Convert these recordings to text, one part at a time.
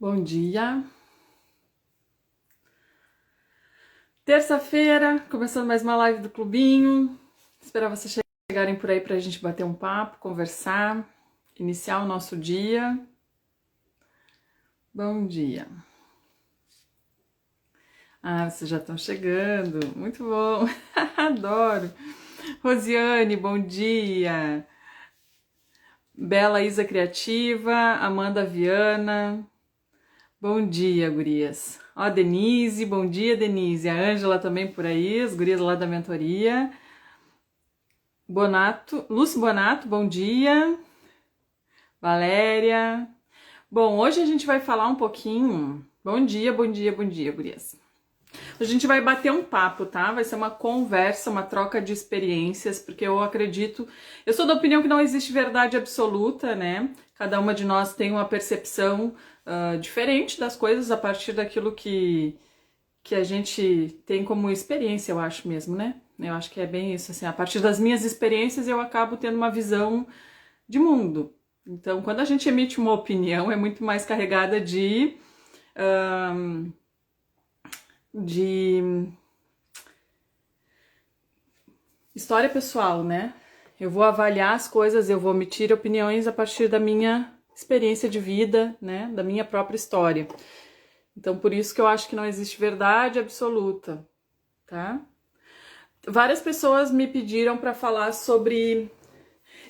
Bom dia. Terça-feira, começando mais uma live do Clubinho. Esperar vocês chegarem por aí pra gente bater um papo, conversar, iniciar o nosso dia. Bom dia. Vocês já estão chegando. Muito bom. Adoro. Rosiane, bom dia. Bela Isa Criativa, Amanda Viana. Bom dia, gurias. Ó, Denise, bom dia, Denise. A Ângela também por aí, as gurias lá da mentoria. Bonato, Lúcio Bonato, bom dia. Valéria. Bom, hoje a gente vai falar um pouquinho. Bom dia, bom dia, bom dia, gurias. A gente vai bater um papo, tá? Vai ser uma conversa, uma troca de experiências, porque eu acredito, eu sou da opinião que não existe verdade absoluta, né? Cada uma de nós tem uma percepção diferente das coisas a partir daquilo que a gente tem como experiência, eu acho mesmo, né? Eu acho que é bem isso, assim, a partir das minhas experiências eu acabo tendo uma visão de mundo. Então, quando a gente emite uma opinião, é muito mais carregada de história pessoal, né? Eu vou avaliar as coisas, eu vou emitir opiniões a partir da minha experiência de vida, né? Da minha própria história. Então, por isso que eu acho que não existe verdade absoluta, tá? Várias pessoas me pediram para falar sobre...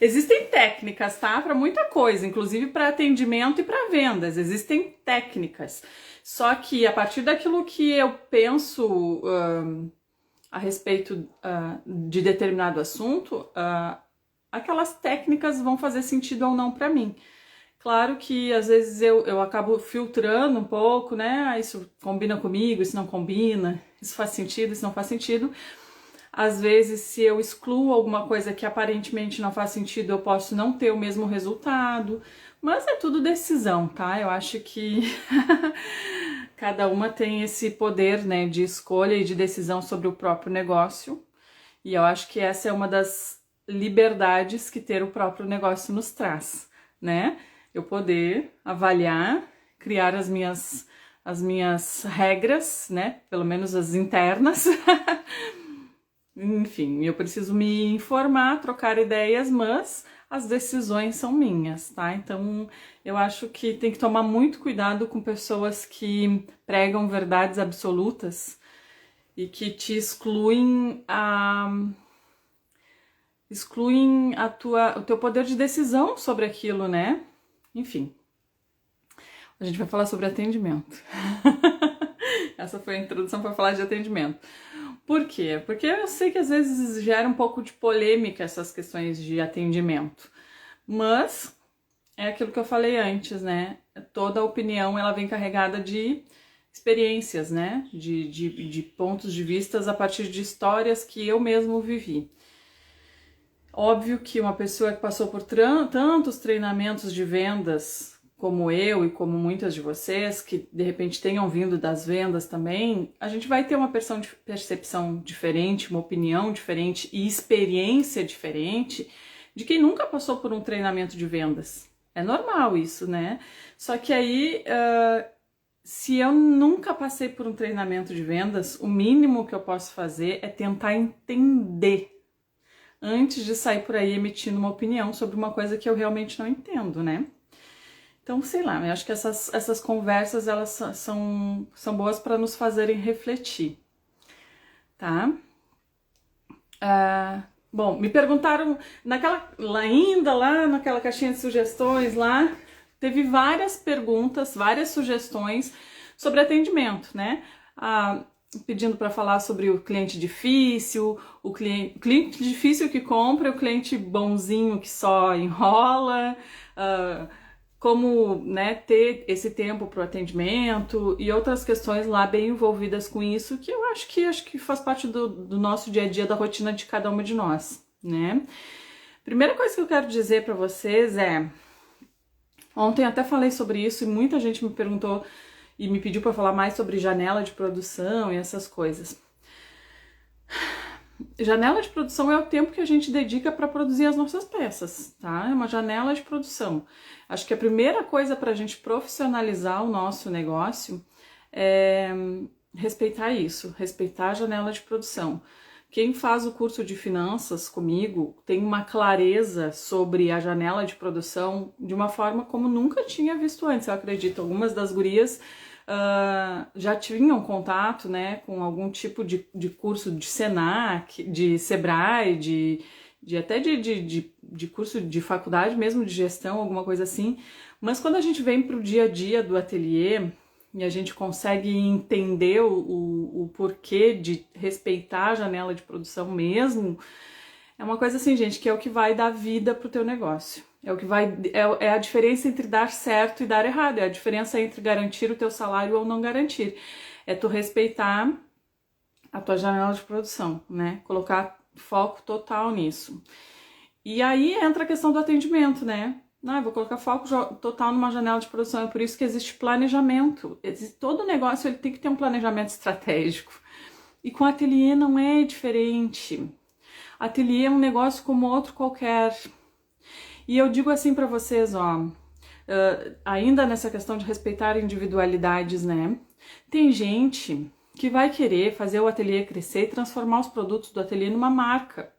Existem técnicas, tá? Para muita coisa, inclusive para atendimento e para vendas. Existem técnicas. Só que a partir daquilo que eu penso a respeito de determinado assunto, aquelas técnicas vão fazer sentido ou não para mim. Claro que às vezes eu acabo filtrando um pouco, né? Isso combina comigo, isso não combina, isso faz sentido, isso não faz sentido. Às vezes, se eu excluo alguma coisa que aparentemente não faz sentido, eu posso não ter o mesmo resultado. Mas é tudo decisão, tá? Eu acho que cada uma tem esse poder, né, de escolha e de decisão sobre o próprio negócio. E eu acho que essa é uma das liberdades que ter o próprio negócio nos traz, né? Eu poder avaliar, criar as minhas regras, né? Pelo menos as internas. Enfim, eu preciso me informar, trocar ideias, mas as decisões são minhas, tá? Então, eu acho que tem que tomar muito cuidado com pessoas que pregam verdades absolutas e que te excluem o teu poder de decisão sobre aquilo, né? Enfim, a gente vai falar sobre atendimento. Essa foi a introdução para falar de atendimento. Por quê? Porque eu sei que às vezes gera um pouco de polêmica essas questões de atendimento, mas é aquilo que eu falei antes, né? Toda opinião ela vem carregada de experiências, né? De pontos de vistas a partir de histórias que eu mesmo vivi. Óbvio que uma pessoa que passou por tantos treinamentos de vendas como eu e como muitas de vocês, que de repente tenham vindo das vendas também, a gente vai ter uma percepção diferente, uma opinião diferente e experiência diferente de quem nunca passou por um treinamento de vendas. É normal isso, né? Só que aí, se eu nunca passei por um treinamento de vendas, o mínimo que eu posso fazer é tentar entender antes de sair por aí emitindo uma opinião sobre uma coisa que eu realmente não entendo, né? Então, sei lá, eu acho que essas conversas, elas são boas para nos fazerem refletir, tá? Bom, me perguntaram, ainda lá naquela caixinha de sugestões lá, teve várias perguntas, várias sugestões sobre atendimento, né? Pedindo para falar sobre o cliente difícil, o cliente difícil que compra, o cliente bonzinho que só enrola, como, né, ter esse tempo para o atendimento e outras questões lá bem envolvidas com isso, que eu acho que faz parte do nosso dia a dia, da rotina de cada uma de nós, né? Primeira coisa que eu quero dizer para vocês ontem até falei sobre isso e muita gente me perguntou e me pediu para falar mais sobre janela de produção e essas coisas. janela de produção é o tempo que a gente dedica para produzir as nossas peças, tá? É uma janela de produção. Acho que a primeira coisa para a gente profissionalizar o nosso negócio é respeitar isso, respeitar a janela de produção. Quem faz o curso de finanças comigo tem uma clareza sobre a janela de produção de uma forma como nunca tinha visto antes, eu acredito. Algumas das gurias já tinham contato, né, com algum tipo de curso de Senac, de Sebrae, até de curso de faculdade mesmo, de gestão, alguma coisa assim. Mas quando a gente vem para o dia a dia do ateliê e a gente consegue entender o porquê de respeitar a janela de produção mesmo, é uma coisa assim, gente, que é o que vai dar vida pro teu negócio. É o que vai, é a diferença entre dar certo e dar errado, é a diferença entre garantir o teu salário ou não garantir. É tu respeitar a tua janela de produção, né? Colocar foco total nisso. E aí entra a questão do atendimento, né? Eu vou colocar foco total numa janela de produção, é por isso que existe planejamento. Todo negócio ele tem que ter um planejamento estratégico. E com ateliê não é diferente. Ateliê é um negócio como outro qualquer. E eu digo assim para vocês, ainda nessa questão de respeitar individualidades, né? Tem gente que vai querer fazer o ateliê crescer e transformar os produtos do ateliê numa marca.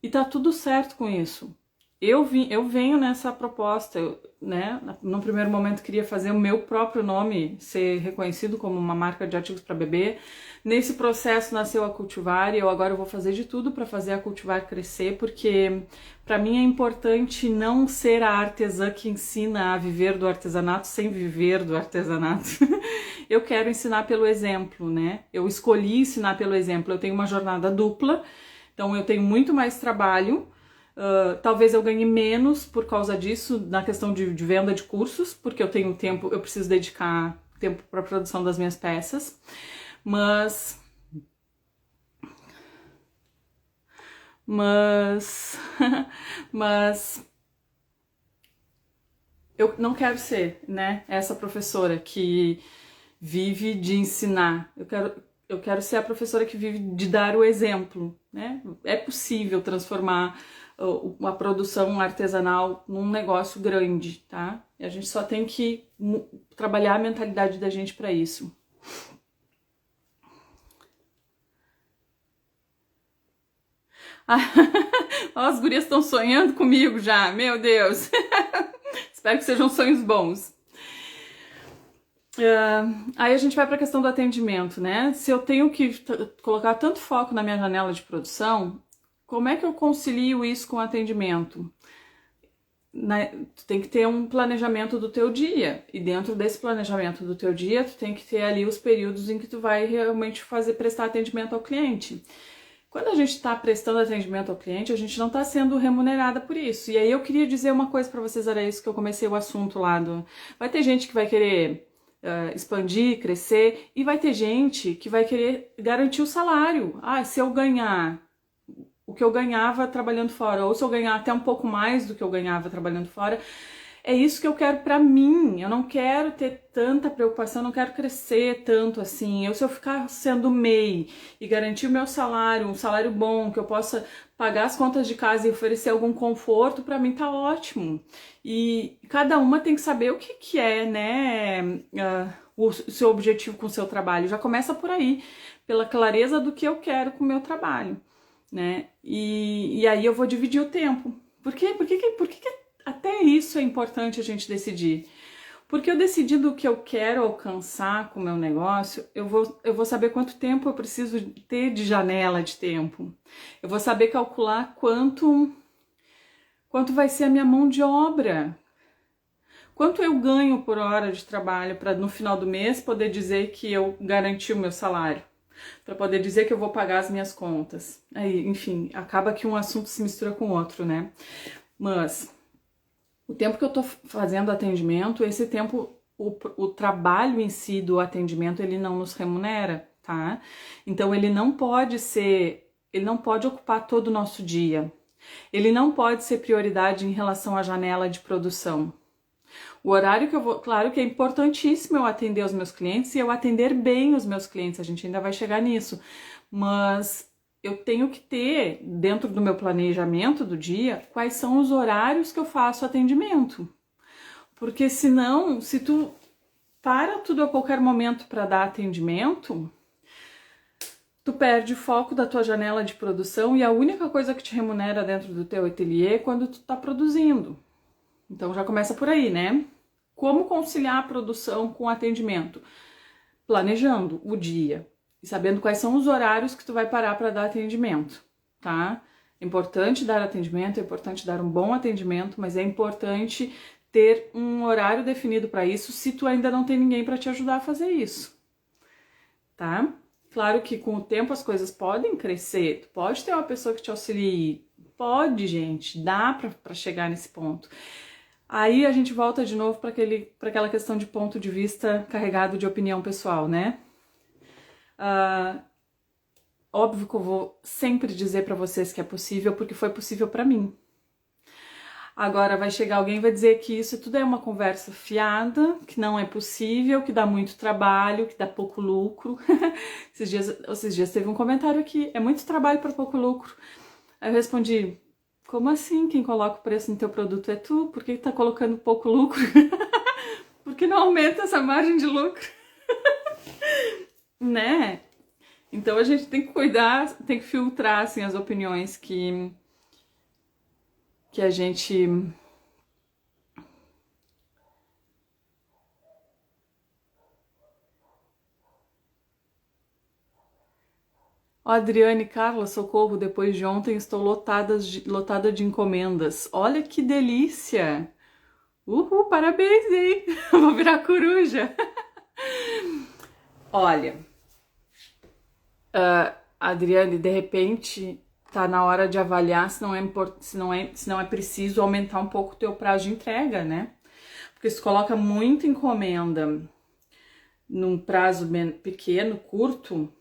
E tá tudo certo com isso. Eu venho nessa proposta, né? No primeiro momento queria fazer o meu próprio nome ser reconhecido como uma marca de artigos para bebê. Nesse processo nasceu a Cultivar e eu agora vou fazer de tudo para fazer a Cultivar crescer, porque para mim é importante não ser a artesã que ensina a viver do artesanato sem viver do artesanato. Eu quero ensinar pelo exemplo, né? Eu escolhi ensinar pelo exemplo. Eu tenho uma jornada dupla, então eu tenho muito mais trabalho. Talvez eu ganhe menos por causa disso na questão de venda de cursos, porque eu tenho tempo, eu preciso dedicar tempo para a produção das minhas peças, mas eu não quero ser, né, essa professora que vive de ensinar. Eu quero ser a professora que vive de dar o exemplo, né? É possível transformar uma produção artesanal num negócio grande, tá? E a gente só tem que trabalhar a mentalidade da gente para isso. As gurias estão sonhando comigo já, meu Deus! Espero que sejam sonhos bons. Aí a gente vai para a questão do atendimento, né? Se eu tenho que colocar tanto foco na minha janela de produção, como é que eu concilio isso com o atendimento? Tu tem que ter um planejamento do teu dia, e dentro desse planejamento do teu dia, tu tem que ter ali os períodos em que tu vai realmente prestar atendimento ao cliente. Quando a gente está prestando atendimento ao cliente, a gente não está sendo remunerada por isso. E aí eu queria dizer uma coisa para vocês, era isso que eu comecei o assunto lá do... Vai ter gente que vai querer expandir, crescer, e vai ter gente que vai querer garantir o salário. Se eu ganhar o que eu ganhava trabalhando fora, ou se eu ganhar até um pouco mais do que eu ganhava trabalhando fora, é isso que eu quero pra mim. Eu não quero ter tanta preocupação, não quero crescer tanto assim. Se eu ficar sendo MEI e garantir o meu salário, um salário bom, que eu possa pagar as contas de casa e oferecer algum conforto, pra mim tá ótimo. E cada uma tem que saber o que é, né, o seu objetivo com o seu trabalho. Já começa por aí, pela clareza do que eu quero com o meu trabalho, né? E aí eu vou dividir o tempo. Por quê? Por que até isso é importante a gente decidir? Porque eu decidindo o que eu quero alcançar com o meu negócio, eu vou saber quanto tempo eu preciso ter de janela de tempo. Eu vou saber calcular quanto vai ser a minha mão de obra. Quanto eu ganho por hora de trabalho para no final do mês poder dizer que eu garanti o meu salário, para poder dizer que eu vou pagar as minhas contas. Aí, enfim, acaba que um assunto se mistura com o outro, né? Mas o tempo que eu tô fazendo atendimento, esse tempo, o trabalho em si do atendimento, ele não nos remunera, tá? Então ele não pode ocupar todo o nosso dia. Ele não pode ser prioridade em relação à janela de produção. O horário que eu vou... Claro que é importantíssimo eu atender os meus clientes e eu atender bem os meus clientes, a gente ainda vai chegar nisso. Mas eu tenho que ter, dentro do meu planejamento do dia, quais são os horários que eu faço atendimento. Porque senão, se tu para tudo a qualquer momento para dar atendimento, tu perde o foco da tua janela de produção e a única coisa que te remunera dentro do teu ateliê é quando tu tá produzindo. Então já começa por aí, né? Como conciliar a produção com o atendimento? Planejando o dia e sabendo quais são os horários que tu vai parar para dar atendimento, tá? É importante dar atendimento, é importante dar um bom atendimento, mas é importante ter um horário definido para isso se tu ainda não tem ninguém para te ajudar a fazer isso, tá? Claro que com o tempo as coisas podem crescer, tu pode ter uma pessoa que te auxilie, pode, gente, dá para chegar nesse ponto. Aí a gente volta de novo para aquela questão de ponto de vista carregado de opinião pessoal, né? Óbvio que eu vou sempre dizer para vocês que é possível, porque foi possível para mim. Agora vai chegar alguém e vai dizer que isso tudo é uma conversa fiada, que não é possível, que dá muito trabalho, que dá pouco lucro. Esses dias teve um comentário aqui, é muito trabalho para pouco lucro. Aí eu respondi, como assim? Quem coloca o preço no teu produto é tu? Por que tá colocando pouco lucro? Por que não aumenta essa margem de lucro? Né? Então a gente tem que cuidar, tem que filtrar assim, as opiniões que a gente Ó, Adriane, Carla, socorro, depois de ontem estou lotada de encomendas. Olha que delícia! Uhul, parabéns, hein? Vou virar coruja. Olha, Adriane, de repente tá na hora de avaliar se não é preciso aumentar um pouco o teu prazo de entrega, né? Porque se coloca muita encomenda num prazo pequeno, curto,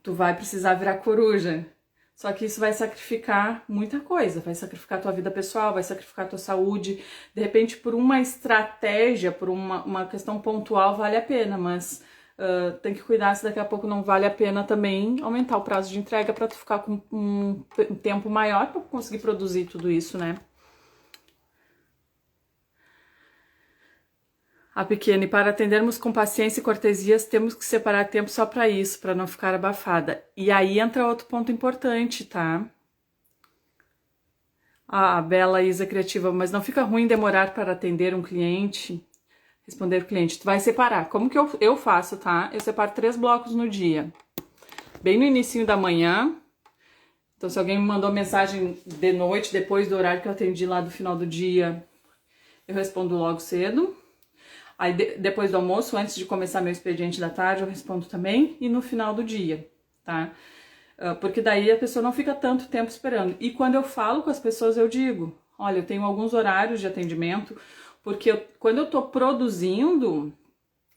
tu vai precisar virar coruja. Só que isso vai sacrificar muita coisa, vai sacrificar tua vida pessoal, vai sacrificar tua saúde. De repente, por uma estratégia, por uma questão pontual, vale a pena, mas tem que cuidar se daqui a pouco não vale a pena também aumentar o prazo de entrega para tu ficar com um tempo maior para conseguir produzir tudo isso, né? A pequena, e para atendermos com paciência e cortesias, temos que separar tempo só para isso, para não ficar abafada. E aí entra outro ponto importante, tá? A bela Isa criativa, mas não fica ruim demorar para atender um cliente? Responder o cliente, tu vai separar. Como que eu faço, tá? Eu separo 3 blocos no dia. Bem no início da manhã. Então, se alguém me mandou mensagem de noite, depois do horário que eu atendi lá do final do dia, eu respondo logo cedo. Aí, depois do almoço, antes de começar meu expediente da tarde, eu respondo também. E no final do dia, tá? Porque daí a pessoa não fica tanto tempo esperando. E quando eu falo com as pessoas, eu digo, olha, eu tenho alguns horários de atendimento, porque quando eu tô produzindo,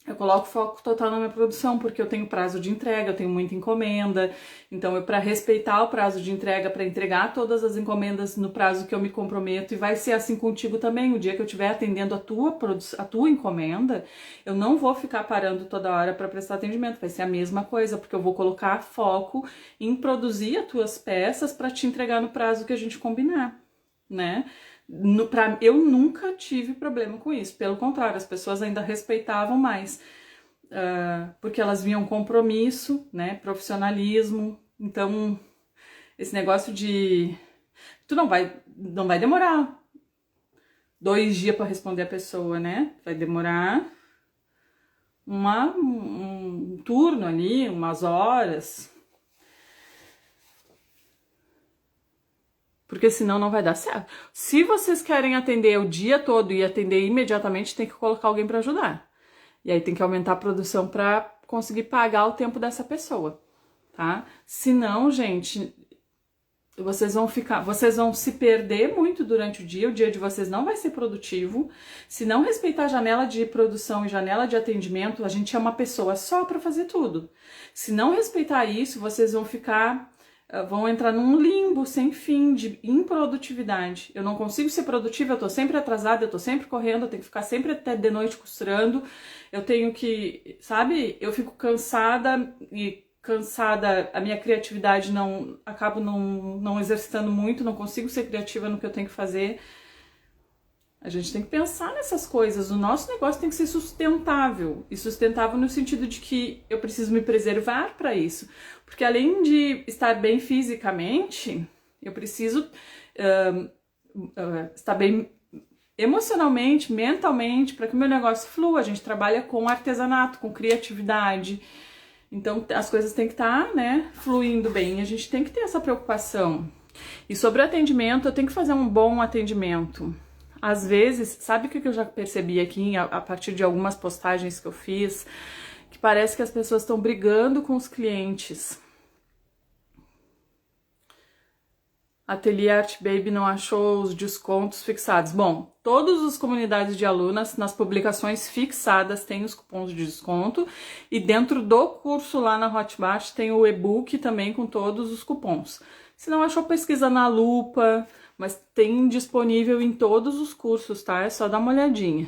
eu coloco foco total na minha produção, porque eu tenho prazo de entrega, eu tenho muita encomenda. Então, para respeitar o prazo de entrega, para entregar todas as encomendas no prazo que eu me comprometo, e vai ser assim contigo também. O dia que eu estiver atendendo a tua encomenda, eu não vou ficar parando toda hora para prestar atendimento. Vai ser a mesma coisa, porque eu vou colocar foco em produzir as tuas peças para te entregar no prazo que a gente combinar, né? Eu nunca tive problema com isso, pelo contrário, as pessoas ainda respeitavam mais, porque elas viam compromisso, né, profissionalismo. Então, esse negócio de tu não vai demorar 2 dias para responder a pessoa, né, vai demorar um turno ali, umas horas, porque senão não vai dar certo. Se vocês querem atender o dia todo e atender imediatamente, tem que colocar alguém para ajudar. E aí tem que aumentar a produção para conseguir pagar o tempo dessa pessoa, tá? Senão, gente, vocês vão se perder muito durante o dia de vocês não vai ser produtivo. Se não respeitar a janela de produção e janela de atendimento, a gente é uma pessoa só para fazer tudo. Se não respeitar isso, vocês vão entrar num limbo sem fim de improdutividade. Eu não consigo ser produtiva, eu tô sempre atrasada, eu tô sempre correndo, eu tenho que ficar sempre até de noite costurando, eu tenho que, sabe, eu fico cansada e cansada, a minha criatividade acabo não exercitando muito, não consigo ser criativa no que eu tenho que fazer. A gente tem que pensar nessas coisas. O nosso negócio tem que ser sustentável. E sustentável no sentido de que eu preciso me preservar para isso. Porque além de estar bem fisicamente, eu preciso estar bem emocionalmente, mentalmente, para que o meu negócio flua. A gente trabalha com artesanato, com criatividade. Então as coisas têm que estar, né, fluindo bem. A gente tem que ter essa preocupação. E sobre o atendimento, eu tenho que fazer um bom atendimento. Às vezes, sabe o que eu já percebi aqui a partir de algumas postagens que eu fiz? Que parece que as pessoas estão brigando com os clientes. Ateliê Art Baby não achou os descontos fixados. Bom, todas as comunidades de alunas, nas publicações fixadas, tem os cupons de desconto. E dentro do curso lá na Hotmart tem o e-book também com todos os cupons. Se não achou, pesquisa na lupa, mas tem disponível em todos os cursos, tá? É só dar uma olhadinha.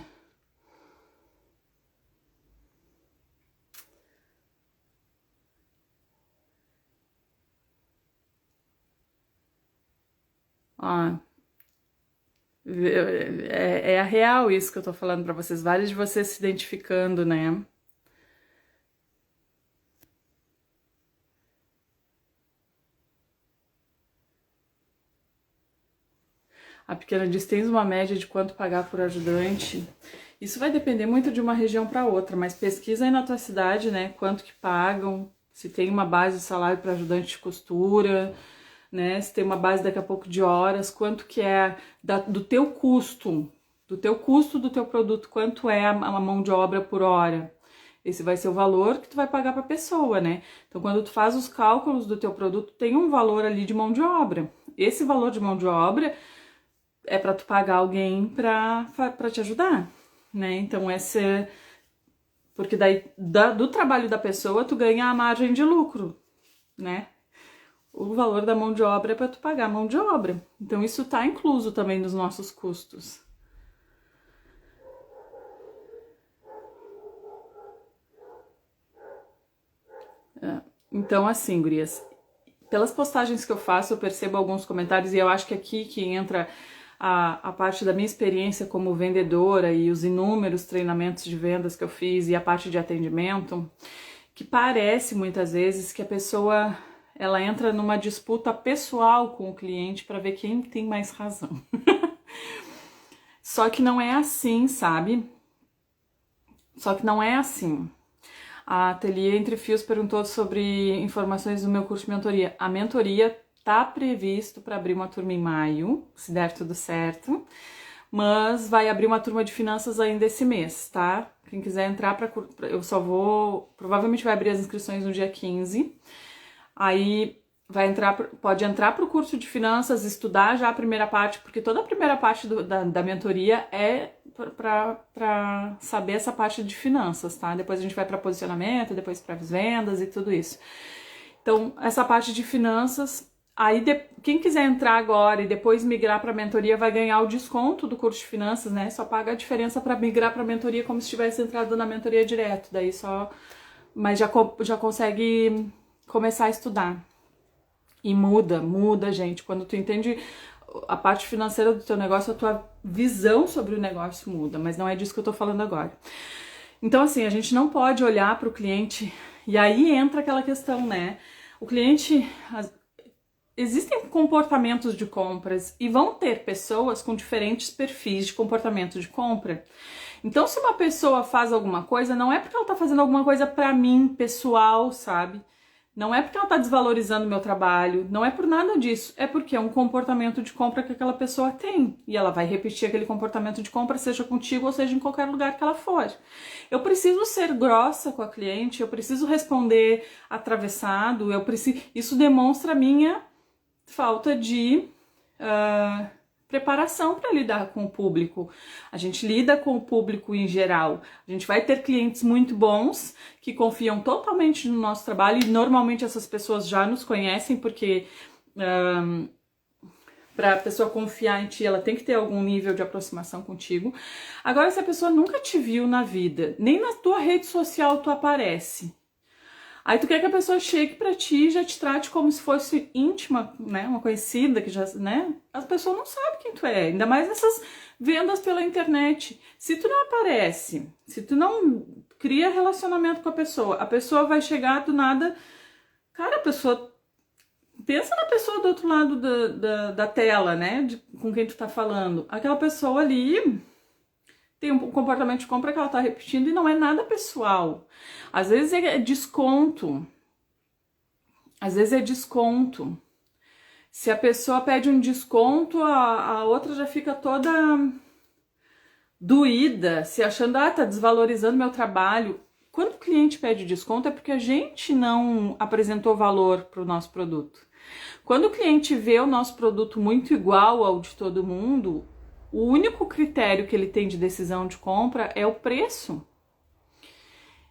Ó, é a real isso que eu tô falando pra vocês. Vários de vocês se identificando, né? A pequena diz, tens uma média de quanto pagar por ajudante? Isso vai depender muito de uma região para outra, mas pesquisa aí na tua cidade, né? Quanto que pagam, se tem uma base de salário para ajudante de costura, né? Se tem uma base daqui a pouco de horas, quanto que é do teu custo do teu produto, quanto é a mão de obra por hora. Esse vai ser o valor que tu vai pagar para a pessoa, né? Então, quando tu faz os cálculos do teu produto, tem um valor ali de mão de obra. Esse valor de mão de obra é para tu pagar alguém para te ajudar, né? Então, porque daí do trabalho da pessoa tu ganha a margem de lucro, né? O valor da mão de obra é para tu pagar a mão de obra. Então, isso tá incluso também nos nossos custos. Então, assim, gurias, pelas postagens que eu faço, eu percebo alguns comentários e eu acho que aqui que entra a parte da minha experiência como vendedora e os inúmeros treinamentos de vendas que eu fiz e a parte de atendimento, que parece muitas vezes que a pessoa ela entra numa disputa pessoal com o cliente para ver quem tem mais razão. Só que não é assim, sabe? Só que não é assim. A Ateliê Entre Fios perguntou sobre informações do meu curso de mentoria. A mentoria tá previsto para abrir uma turma em maio, se der tudo certo, mas vai abrir uma turma de finanças ainda esse mês, tá? Quem quiser entrar eu só vou, provavelmente vai abrir as inscrições no dia 15. Aí pode entrar para o curso de finanças, estudar já a primeira parte, porque toda a primeira parte da mentoria é para saber essa parte de finanças, tá? Depois a gente vai para posicionamento, depois para vendas e tudo isso. Então, essa parte de finanças, aí quem quiser entrar agora e depois migrar para a mentoria vai ganhar o desconto do curso de finanças, né? Só paga a diferença para migrar para a mentoria como se tivesse entrado na mentoria direto, daí só, mas já consegue começar a estudar. E muda, gente. Quando tu entende a parte financeira do teu negócio, a tua visão sobre o negócio muda, mas não é disso que eu tô falando agora. Então, assim, a gente não pode olhar para o cliente, e aí entra aquela questão, né? O cliente, existem comportamentos de compras e vão ter pessoas com diferentes perfis de comportamento de compra. Então, se uma pessoa faz alguma coisa, não é porque ela tá fazendo alguma coisa para mim, pessoal, sabe? Não é porque ela tá desvalorizando o meu trabalho, não é por nada disso, é porque é um comportamento de compra que aquela pessoa tem. E ela vai repetir aquele comportamento de compra, seja contigo ou seja em qualquer lugar que ela for. Eu preciso ser grossa com a cliente, eu preciso responder atravessado, isso demonstra a minha falta de preparação para lidar com o público. A gente lida com o público em geral. A gente vai ter clientes muito bons que confiam totalmente no nosso trabalho e normalmente essas pessoas já nos conhecem porque para a pessoa confiar em ti, ela tem que ter algum nível de aproximação contigo. Agora, se a pessoa nunca te viu na vida, nem na tua rede social tu aparece, Aí tu quer que a pessoa chegue pra ti e já te trate como se fosse íntima, né? Uma conhecida que já, né? A pessoa não sabe quem tu é, ainda mais nessas vendas pela internet. Se tu não aparece, se tu não cria relacionamento com a pessoa vai chegar do nada. Cara, a pessoa. Pensa na pessoa do outro lado da tela, né? Com quem tu tá falando. Aquela pessoa ali tem um comportamento de compra que ela tá repetindo e não é nada pessoal. Às vezes é desconto. Às vezes é desconto. Se a pessoa pede um desconto, a outra já fica toda doída, se achando, tá desvalorizando meu trabalho. Quando o cliente pede desconto é porque a gente não apresentou valor para o nosso produto. Quando o cliente vê o nosso produto muito igual ao de todo mundo, o único critério que ele tem de decisão de compra é o preço.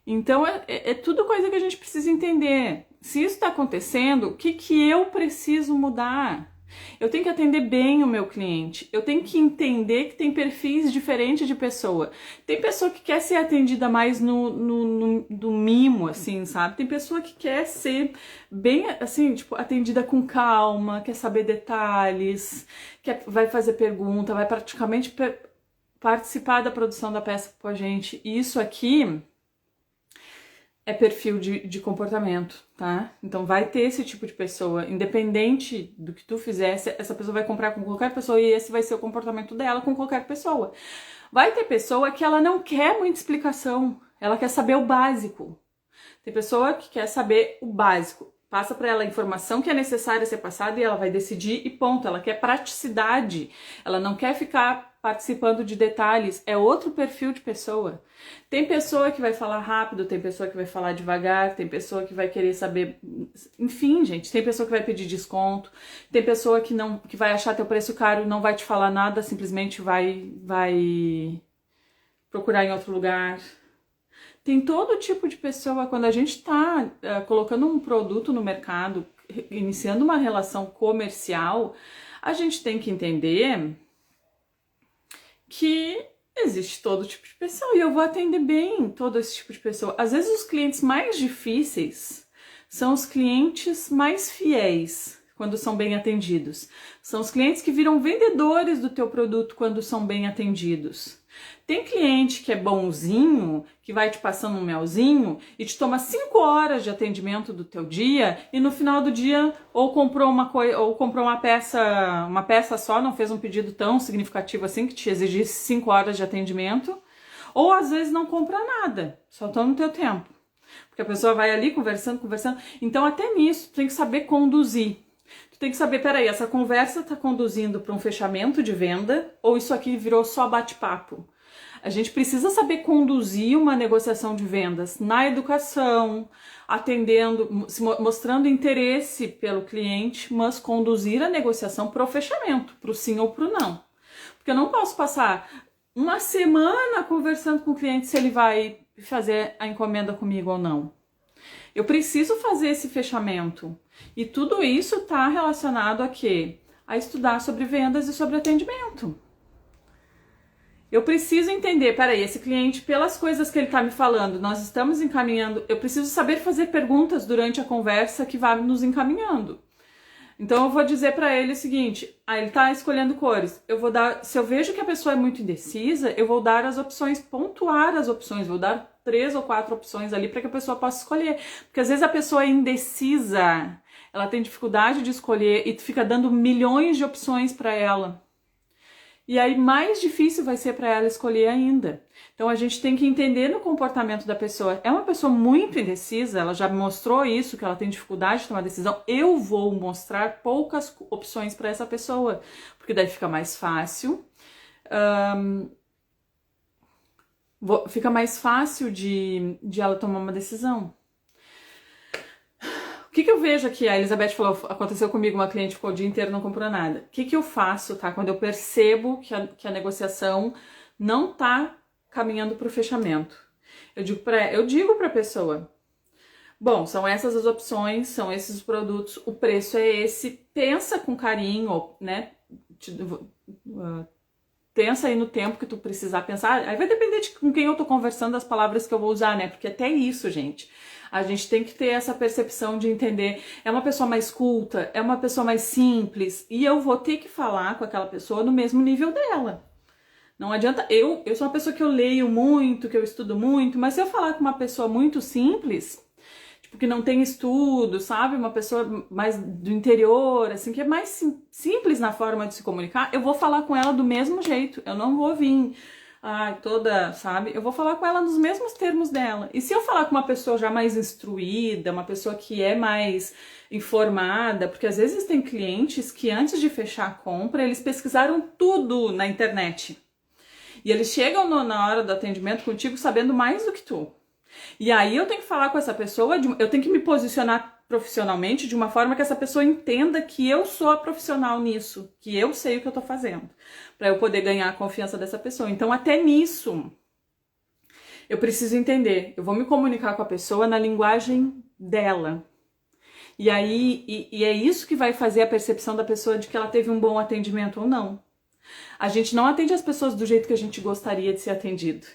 Então é tudo coisa que a gente precisa entender. Se isso está acontecendo, o que eu preciso mudar? Eu tenho que atender bem o meu cliente. Eu tenho que entender que tem perfis diferentes de pessoa. Tem pessoa que quer ser atendida mais no mimo, assim, sabe? Tem pessoa que quer ser bem, assim, tipo, atendida com calma, quer saber detalhes, vai fazer pergunta, vai praticamente participar da produção da peça com a gente. E isso aqui é perfil de comportamento, tá? Então vai ter esse tipo de pessoa, independente do que tu fizesse, essa pessoa vai comprar com qualquer pessoa e esse vai ser o comportamento dela com qualquer pessoa. Vai ter pessoa que ela não quer muita explicação, ela quer saber o básico. Tem pessoa que quer saber o básico, passa para ela a informação que é necessária ser passada e ela vai decidir e ponto. Ela quer praticidade, ela não quer ficar participando de detalhes, é outro perfil de pessoa. Tem pessoa que vai falar rápido, tem pessoa que vai falar devagar, tem pessoa que vai querer saber, enfim, gente, tem pessoa que vai pedir desconto, tem pessoa que vai achar teu preço caro e não vai te falar nada, simplesmente vai procurar em outro lugar. Tem todo tipo de pessoa. Quando a gente está colocando um produto no mercado, iniciando uma relação comercial, a gente tem que entender que existe todo tipo de pessoa e eu vou atender bem todo esse tipo de pessoa. Às vezes os clientes mais difíceis são os clientes mais fiéis quando são bem atendidos. São os clientes que viram vendedores do teu produto quando são bem atendidos. Tem cliente que é bonzinho, que vai te passando um melzinho e te toma 5 horas de atendimento do teu dia e no final do dia ou comprou uma peça só, não fez um pedido tão significativo assim que te exigisse 5 horas de atendimento, ou às vezes não compra nada, só toma no teu tempo. Porque a pessoa vai ali conversando. Então até nisso tu tem que saber conduzir. Tu tem que saber, peraí, essa conversa tá conduzindo para um fechamento de venda ou isso aqui virou só bate-papo? A gente precisa saber conduzir uma negociação de vendas na educação, atendendo, mostrando interesse pelo cliente, mas conduzir a negociação para o fechamento, para o sim ou para o não. Porque eu não posso passar uma semana conversando com o cliente se ele vai fazer a encomenda comigo ou não. Eu preciso fazer esse fechamento. E tudo isso está relacionado a quê? A estudar sobre vendas e sobre atendimento. Eu preciso entender, peraí, esse cliente, pelas coisas que ele está me falando, nós estamos encaminhando, eu preciso saber fazer perguntas durante a conversa que vai nos encaminhando. Então eu vou dizer para ele o seguinte, ele está escolhendo cores, se eu vejo que a pessoa é muito indecisa, eu vou dar as opções, pontuar as opções, vou dar 3 ou 4 opções ali para que a pessoa possa escolher, porque às vezes a pessoa é indecisa, ela tem dificuldade de escolher e tu fica dando milhões de opções para ela. E aí mais difícil vai ser para ela escolher ainda. Então a gente tem que entender no comportamento da pessoa. É uma pessoa muito indecisa, ela já mostrou isso, que ela tem dificuldade de tomar decisão. Eu vou mostrar poucas opções para essa pessoa, porque daí fica mais fácil. Fica mais fácil de ela tomar uma decisão. O que eu vejo aqui? A Elizabeth falou, aconteceu comigo, uma cliente ficou o dia inteiro e não comprou nada. O que eu faço, tá? Quando eu percebo que a negociação não tá caminhando para o fechamento. Eu digo para a pessoa, bom, são essas as opções, são esses os produtos, o preço é esse, pensa com carinho, né? pensa aí no tempo que tu precisar pensar. Aí vai depender de com quem eu tô conversando, as palavras que eu vou usar, né? Porque até isso, gente, a gente tem que ter essa percepção de entender, é uma pessoa mais culta, é uma pessoa mais simples, e eu vou ter que falar com aquela pessoa no mesmo nível dela. Não adianta, eu sou uma pessoa que eu leio muito, que eu estudo muito, mas se eu falar com uma pessoa muito simples, tipo, que não tem estudo, sabe? Uma pessoa mais do interior, assim, que é mais simples na forma de se comunicar, eu vou falar com ela do mesmo jeito. Eu não vou vir, toda, sabe? Eu vou falar com ela nos mesmos termos dela. E se eu falar com uma pessoa já mais instruída, uma pessoa que é mais informada, porque às vezes tem clientes que antes de fechar a compra, eles pesquisaram tudo na internet. E eles chegam na hora do atendimento contigo sabendo mais do que tu. E aí eu tenho que falar com essa pessoa, eu tenho que me posicionar profissionalmente de uma forma que essa pessoa entenda que eu sou a profissional nisso, que eu sei o que eu tô fazendo, para eu poder ganhar a confiança dessa pessoa. Então até nisso eu preciso entender, eu vou me comunicar com a pessoa na linguagem dela. E aí é isso que vai fazer a percepção da pessoa de que ela teve um bom atendimento ou não. A gente não atende as pessoas do jeito que a gente gostaria de ser atendido.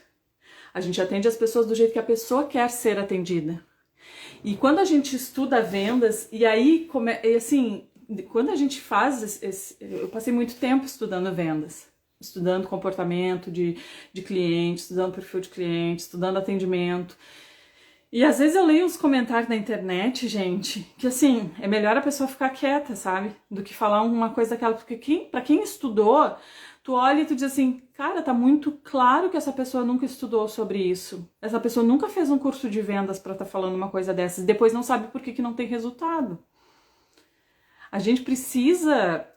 A gente atende as pessoas do jeito que a pessoa quer ser atendida. E quando a gente estuda vendas, e aí, assim, quando a gente faz eu passei muito tempo estudando vendas, estudando comportamento de cliente, estudando perfil de cliente, estudando atendimento. E às vezes eu leio os comentários na internet, gente, que assim, é melhor a pessoa ficar quieta, sabe? Do que falar uma coisa daquela, porque pra quem estudou, tu olha e tu diz assim, cara, tá muito claro que essa pessoa nunca estudou sobre isso. Essa pessoa nunca fez um curso de vendas pra tá falando uma coisa dessas, depois não sabe por que não tem resultado. A gente precisa,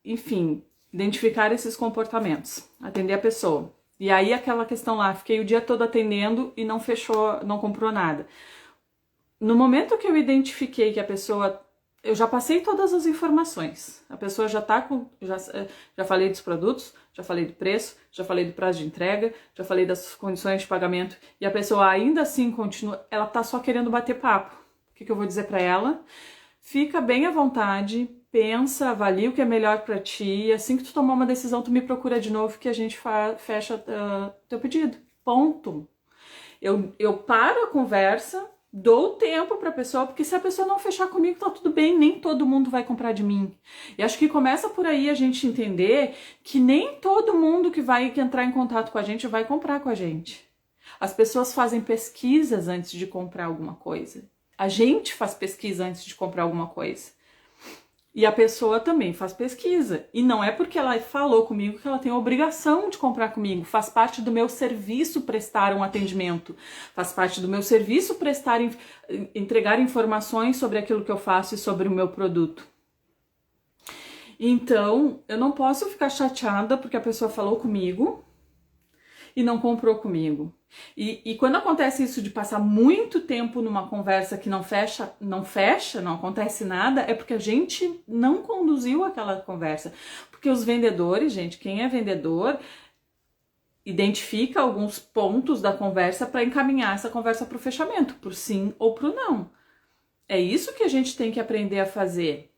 enfim, identificar esses comportamentos, atender a pessoa. E aí aquela questão lá, fiquei o dia todo atendendo e não fechou, não comprou nada. No momento que eu identifiquei que a pessoa, eu já passei todas as informações. A pessoa já tá com, já falei dos produtos, já falei do preço, já falei do prazo de entrega, já falei das condições de pagamento e a pessoa ainda assim continua, ela tá só querendo bater papo. O que eu vou dizer para ela? Fica bem à vontade, pensa, avalia o que é melhor para ti, e assim que tu tomar uma decisão, tu me procura de novo que a gente fecha teu pedido. Ponto. Eu paro a conversa, dou tempo para a pessoa, porque se a pessoa não fechar comigo, tá tudo bem, nem todo mundo vai comprar de mim. E acho que começa por aí a gente entender que nem todo mundo que vai entrar em contato com a gente vai comprar com a gente. As pessoas fazem pesquisas antes de comprar alguma coisa. A gente faz pesquisa antes de comprar alguma coisa. E a pessoa também faz pesquisa. E não é porque ela falou comigo que ela tem a obrigação de comprar comigo. Faz parte do meu serviço prestar um atendimento. Faz parte do meu serviço entregar informações sobre aquilo que eu faço e sobre o meu produto. Então, eu não posso ficar chateada porque a pessoa falou comigo e não comprou comigo. E quando acontece isso de passar muito tempo numa conversa que não acontece nada, é porque a gente não conduziu aquela conversa. Porque os vendedores, gente, quem é vendedor, identifica alguns pontos da conversa para encaminhar essa conversa para o fechamento, por sim ou por não. É isso que a gente tem que aprender a fazer.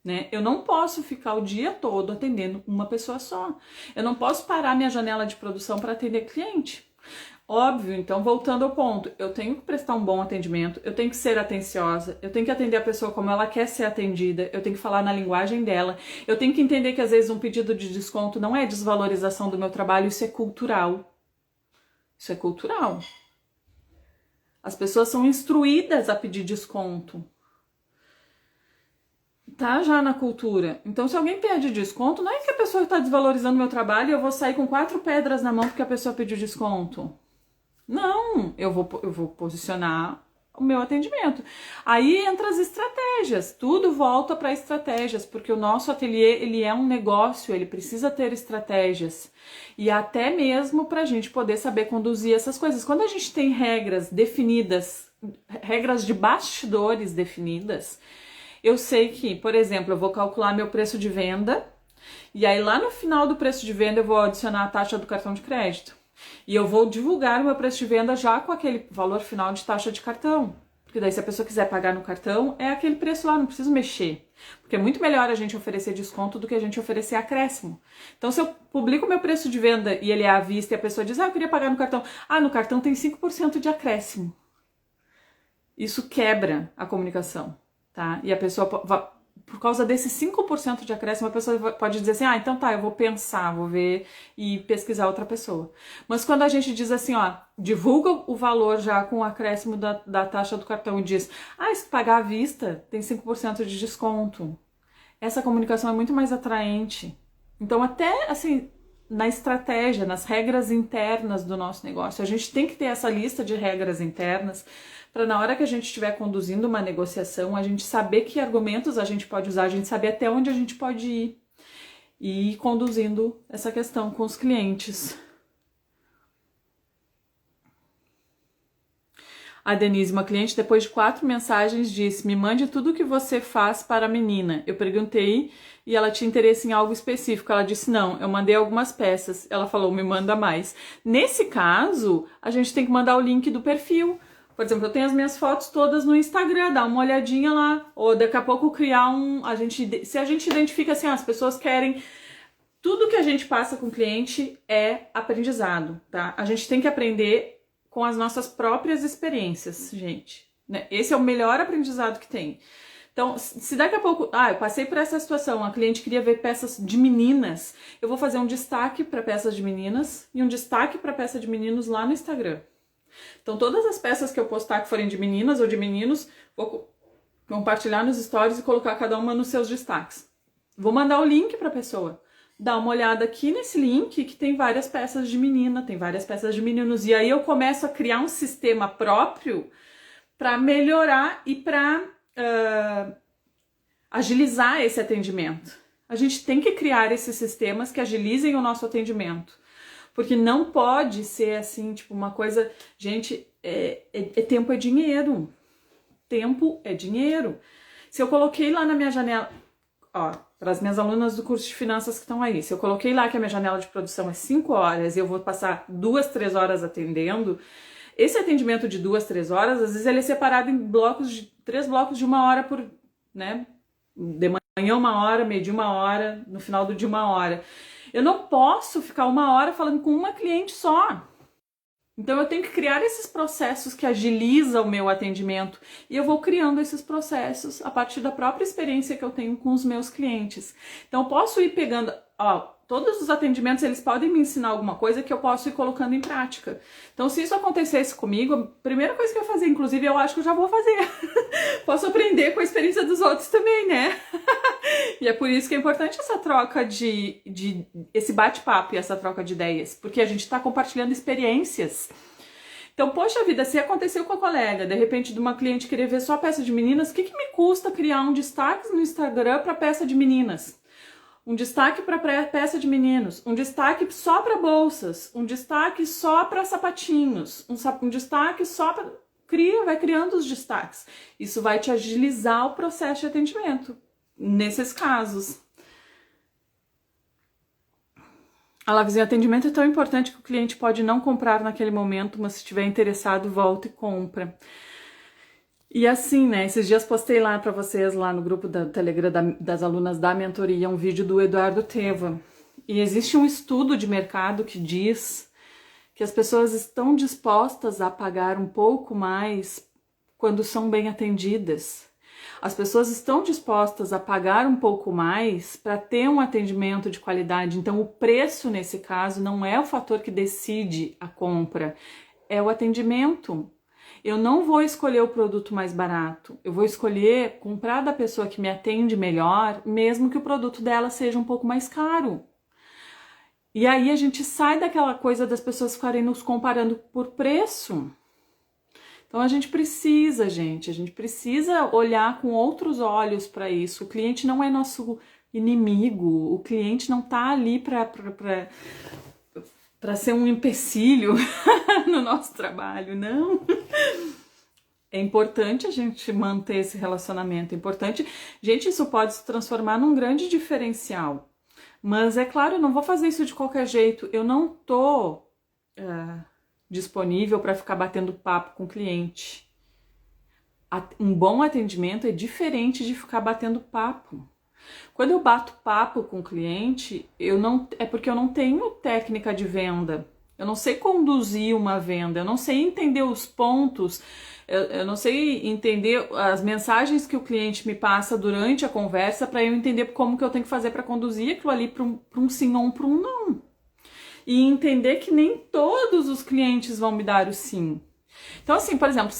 Né? Eu não posso ficar o dia todo atendendo uma pessoa só. Eu não posso parar minha janela de produção para atender cliente. Óbvio, então voltando ao ponto, eu tenho que prestar um bom atendimento, eu tenho que ser atenciosa, eu tenho que atender a pessoa como ela quer ser atendida, eu tenho que falar na linguagem dela, eu tenho que entender que às vezes um pedido de desconto não é desvalorização do meu trabalho, isso é cultural. Isso é cultural. As pessoas são instruídas a pedir desconto. Tá já na cultura. Então, se alguém pede desconto, não é que a pessoa está desvalorizando o meu trabalho e eu vou sair com 4 pedras na mão porque a pessoa pediu desconto. Não, eu vou posicionar o meu atendimento. Aí entra as estratégias, tudo volta para estratégias, porque o nosso ateliê, ele é um negócio, ele precisa ter estratégias. E até mesmo para a gente poder saber conduzir essas coisas. Quando a gente tem regras definidas, regras de bastidores definidas, eu sei que, por exemplo, eu vou calcular meu preço de venda e aí lá no final do preço de venda eu vou adicionar a taxa do cartão de crédito. E eu vou divulgar o meu preço de venda já com aquele valor final de taxa de cartão. Porque daí se a pessoa quiser pagar no cartão, é aquele preço lá, não preciso mexer. Porque é muito melhor a gente oferecer desconto do que a gente oferecer acréscimo. Então, se eu publico o meu preço de venda e ele é à vista e a pessoa diz, eu queria pagar no cartão. No cartão tem 5% de acréscimo. Isso quebra a comunicação, tá? E a pessoa, por causa desses 5% de acréscimo, a pessoa pode dizer assim, então tá, eu vou pensar, vou ver e pesquisar outra pessoa. Mas quando a gente diz assim, divulga o valor já com o acréscimo da taxa do cartão e diz, se pagar à vista, tem 5% de desconto. Essa comunicação é muito mais atraente. Então, até assim, na estratégia, nas regras internas do nosso negócio, a gente tem que ter essa lista de regras internas para na hora que a gente estiver conduzindo uma negociação, a gente saber que argumentos a gente pode usar, a gente saber até onde a gente pode ir e ir conduzindo essa questão com os clientes. A Denise, uma cliente, depois de 4 mensagens, disse, me mande tudo o que você faz para a menina. Eu perguntei e ela tinha interesse em algo específico. Ela disse, não, eu mandei algumas peças. Ela falou, me manda mais. Nesse caso, a gente tem que mandar o link do perfil. Por exemplo, eu tenho as minhas fotos todas no Instagram, dá uma olhadinha lá. Ou daqui a pouco criar se a gente identifica assim, as pessoas querem... Tudo que a gente passa com o cliente é aprendizado, tá? A gente tem que aprender com as nossas próprias experiências, gente. Né? Esse é o melhor aprendizado que tem. Então, se daqui a pouco... eu passei por essa situação, a cliente queria ver peças de meninas, eu vou fazer um destaque para peças de meninas e um destaque para peça de meninos lá no Instagram. Então, todas as peças que eu postar que forem de meninas ou de meninos, vou compartilhar nos stories e colocar cada uma nos seus destaques. Vou mandar o link para a pessoa. Dá uma olhada aqui nesse link que tem várias peças de menina, tem várias peças de meninos. E aí eu começo a criar um sistema próprio para melhorar e para agilizar esse atendimento. A gente tem que criar esses sistemas que agilizem o nosso atendimento. Porque não pode ser assim, tipo, uma coisa... Gente, tempo é dinheiro. Tempo é dinheiro. Se eu coloquei lá na minha janela... para as minhas alunas do curso de finanças que estão aí, se eu coloquei lá que a minha janela de produção é 5 horas e eu vou passar 2, 3 horas atendendo, esse atendimento de 2, 3 horas, às vezes ele é separado em 3 blocos de 1 hora por... né? De manhã 1 hora, meio-dia 1 hora, no final do dia 1 hora. Eu não posso ficar 1 hora falando com uma cliente só. Então eu tenho que criar esses processos que agilizam o meu atendimento e eu vou criando esses processos a partir da própria experiência que eu tenho com os meus clientes. Então eu posso ir pegando, todos os atendimentos eles podem me ensinar alguma coisa que eu posso ir colocando em prática. Então se isso acontecesse comigo, a primeira coisa que eu ia fazer, inclusive eu acho que eu já vou fazer, posso aprender com a experiência dos outros também, né? E é por isso que é importante essa troca esse bate-papo e essa troca de ideias, porque a gente está compartilhando experiências. Então, poxa vida, se aconteceu com a colega, de repente de uma cliente querer ver só a peça de meninas, o que me custa criar um destaque no Instagram para peça de meninas? Um destaque para peça de meninos, um destaque só para bolsas, um destaque só para sapatinhos, um destaque só para... Vai criando os destaques. Isso vai te agilizar o processo de atendimento. Nesses casos. A Lavizinha, atendimento é tão importante que o cliente pode não comprar naquele momento, mas se estiver interessado, volta e compra. E assim, né, esses dias postei lá para vocês, lá no grupo da Telegram das alunas da mentoria, um vídeo do Eduardo Teva. E existe um estudo de mercado que diz que as pessoas estão dispostas a pagar um pouco mais quando são bem atendidas. As pessoas estão dispostas a pagar um pouco mais para ter um atendimento de qualidade. Então, o preço, nesse caso, não é o fator que decide a compra, é o atendimento. Eu não vou escolher o produto mais barato, eu vou escolher comprar da pessoa que me atende melhor, mesmo que o produto dela seja um pouco mais caro. E aí a gente sai daquela coisa das pessoas ficarem nos comparando por preço. Então a gente precisa olhar com outros olhos para isso. O cliente não é nosso inimigo, o cliente não tá ali para ser um empecilho no nosso trabalho, não. É importante a gente manter esse relacionamento, é importante. Gente, isso pode se transformar num grande diferencial. Mas é claro, eu não vou fazer isso de qualquer jeito. Eu não tô disponível para ficar batendo papo com o cliente. Um bom atendimento é diferente de ficar batendo papo. Quando eu bato papo com o cliente, é porque eu não tenho técnica de venda. Eu não sei conduzir uma venda, eu não sei entender os pontos, eu não sei entender as mensagens que o cliente me passa durante a conversa para eu entender como que eu tenho que fazer para conduzir aquilo ali para um sim ou para um não. E entender que nem todos os clientes vão me dar o sim. Então, assim, por exemplo,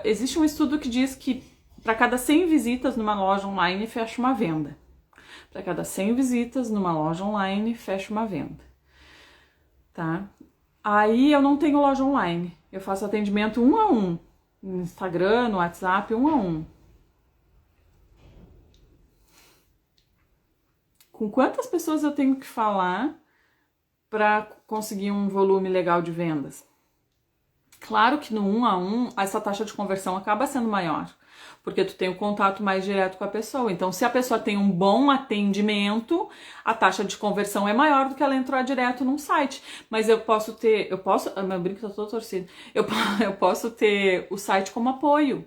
existe um estudo que diz que para cada 100 visitas numa loja online fecha uma venda. Para cada 100 visitas numa loja online fecha uma venda. Tá? Aí eu não tenho loja online. Eu faço atendimento 1 a 1. No Instagram, no WhatsApp, 1 a 1. Com quantas pessoas eu tenho que falar para conseguir um volume legal de vendas? Claro que no 1 a 1 essa taxa de conversão acaba sendo maior, porque tu tem o contato mais direto com a pessoa. Então, se a pessoa tem um bom atendimento, a taxa de conversão é maior do que ela entrar direto num site. Mas meu brinco tá todo torcido. Eu posso ter o site como apoio.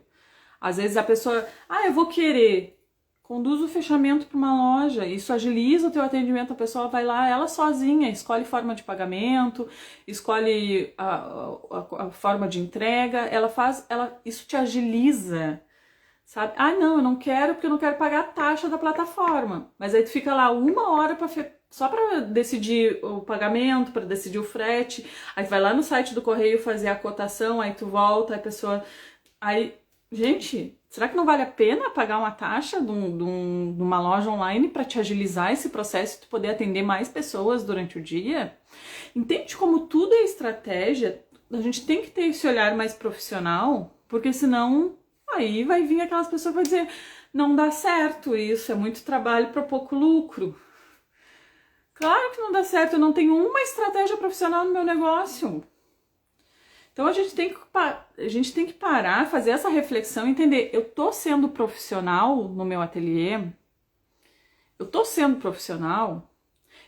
Às vezes a pessoa, eu vou querer. Conduz o fechamento para uma loja, isso agiliza o teu atendimento, a pessoa vai lá, ela sozinha, escolhe forma de pagamento, escolhe a forma de entrega, isso te agiliza, sabe? Não, eu não quero porque eu não quero pagar a taxa da plataforma, mas aí tu fica lá 1 hora só para decidir o pagamento, para decidir o frete, aí tu vai lá no site do correio fazer a cotação, aí tu volta, a pessoa... Gente, será que não vale a pena pagar uma taxa de uma loja online para te agilizar esse processo e tu poder atender mais pessoas durante o dia? Entende como tudo é estratégia? A gente tem que ter esse olhar mais profissional, porque senão aí vai vir aquelas pessoas que vão dizer não dá certo isso, é muito trabalho para pouco lucro. Claro que não dá certo, eu não tenho uma estratégia profissional no meu negócio. Então a gente tem que parar, fazer essa reflexão e entender, eu tô sendo profissional no meu ateliê? Eu tô sendo profissional?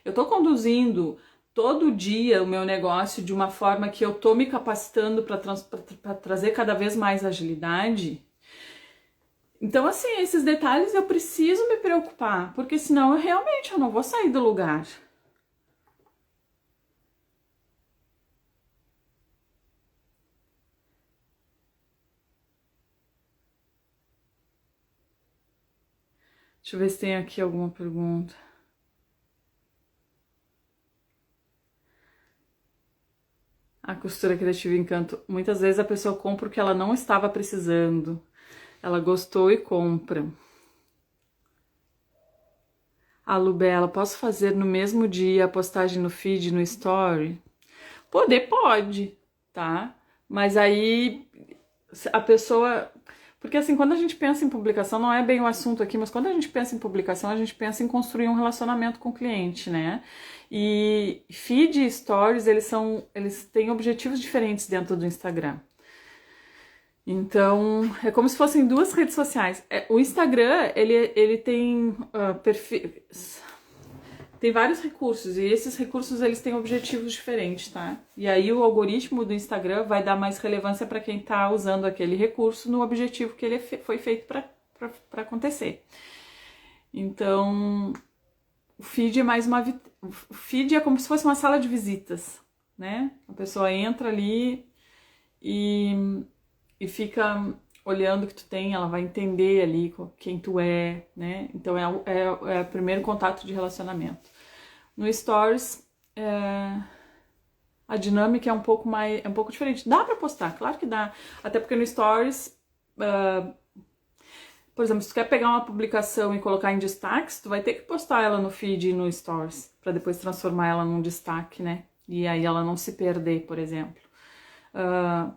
Eu tô conduzindo todo dia o meu negócio de uma forma que eu tô me capacitando para trazer cada vez mais agilidade? Então, assim, esses detalhes eu preciso me preocupar, porque senão eu não vou sair do lugar. Deixa eu ver se tem aqui alguma pergunta. A costura criativa encanto. Muitas vezes a pessoa compra o que ela não estava precisando. Ela gostou e compra. A Lubela, posso fazer no mesmo dia a postagem no feed, no story? Pode, tá? Mas aí a pessoa... Porque assim, quando a gente pensa em publicação, não é bem o assunto aqui, mas quando a gente pensa em publicação, a gente pensa em construir um relacionamento com o cliente, né? E feed e stories, eles têm objetivos diferentes dentro do Instagram. Então, é como se fossem duas redes sociais. O Instagram, ele tem tem vários recursos, e esses recursos eles têm objetivos diferentes, tá? E aí o algoritmo do Instagram vai dar mais relevância para quem tá usando aquele recurso no objetivo que ele foi feito para acontecer. Então, o feed é o feed é como se fosse uma sala de visitas, né? A pessoa entra ali e fica olhando o que tu tem, ela vai entender ali quem tu é, né? Então é o primeiro contato de relacionamento. No Stories, a dinâmica é um pouco diferente. Dá pra postar, claro que dá. Até porque no Stories, por exemplo, se tu quer pegar uma publicação e colocar em destaques, tu vai ter que postar ela no feed e no Stories, pra depois transformar ela num destaque, né? E aí ela não se perder, por exemplo.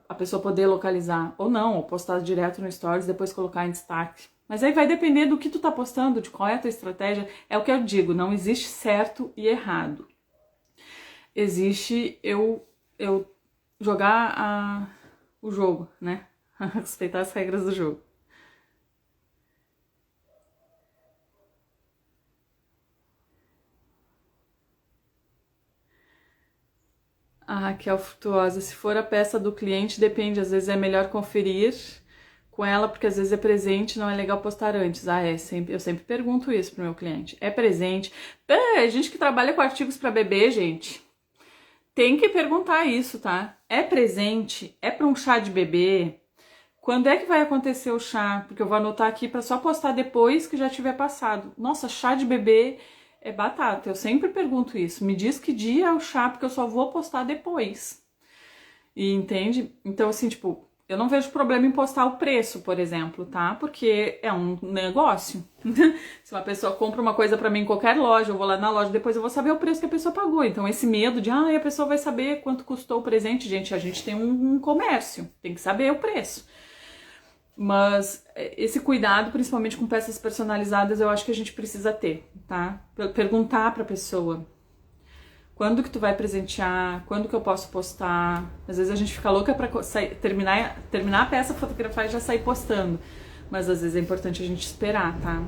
A pessoa poder localizar, ou não, ou postar direto no Stories, depois colocar em destaque. Mas aí vai depender do que tu tá postando, de qual é a tua estratégia. É o que eu digo, não existe certo e errado. Existe eu jogar o jogo, né? Respeitar as regras do jogo. A Raquel Frutuosa, se for a peça do cliente, depende, às vezes é melhor conferir com ela, porque às vezes é presente, não é legal postar antes. Eu sempre pergunto isso pro meu cliente. É presente? É gente que trabalha com artigos para bebê, gente. Tem que perguntar isso, tá? É presente? É para um chá de bebê? Quando é que vai acontecer o chá? Porque eu vou anotar aqui para só postar depois que já tiver passado. Nossa, chá de bebê é batata. Eu sempre pergunto isso. Me diz que dia é o chá, porque eu só vou postar depois. E entende? Então, assim, tipo, eu não vejo problema em postar o preço, por exemplo, tá? Porque é um negócio. Se uma pessoa compra uma coisa pra mim em qualquer loja, eu vou lá na loja, depois eu vou saber o preço que a pessoa pagou. Então, esse medo de, a pessoa vai saber quanto custou o presente, gente, a gente tem um comércio, tem que saber o preço. Mas esse cuidado, principalmente com peças personalizadas, eu acho que a gente precisa ter, tá? Perguntar pra pessoa. Quando que tu vai presentear? Quando que eu posso postar? Às vezes a gente fica louca pra terminar a peça, fotografar e já sair postando. Mas às vezes é importante a gente esperar, tá?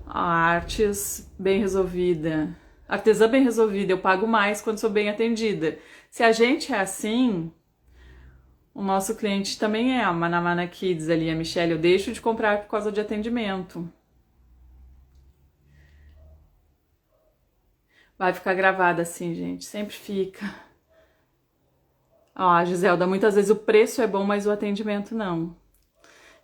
Artes bem resolvida. Artesã bem resolvida, eu pago mais quando sou bem atendida. Se a gente é assim, o nosso cliente também é. A Manamana Kids ali, a Michelle, eu deixo de comprar por causa de atendimento. Vai ficar gravada assim, gente. Sempre fica. Ó, Giselda, muitas vezes o preço é bom, mas o atendimento não.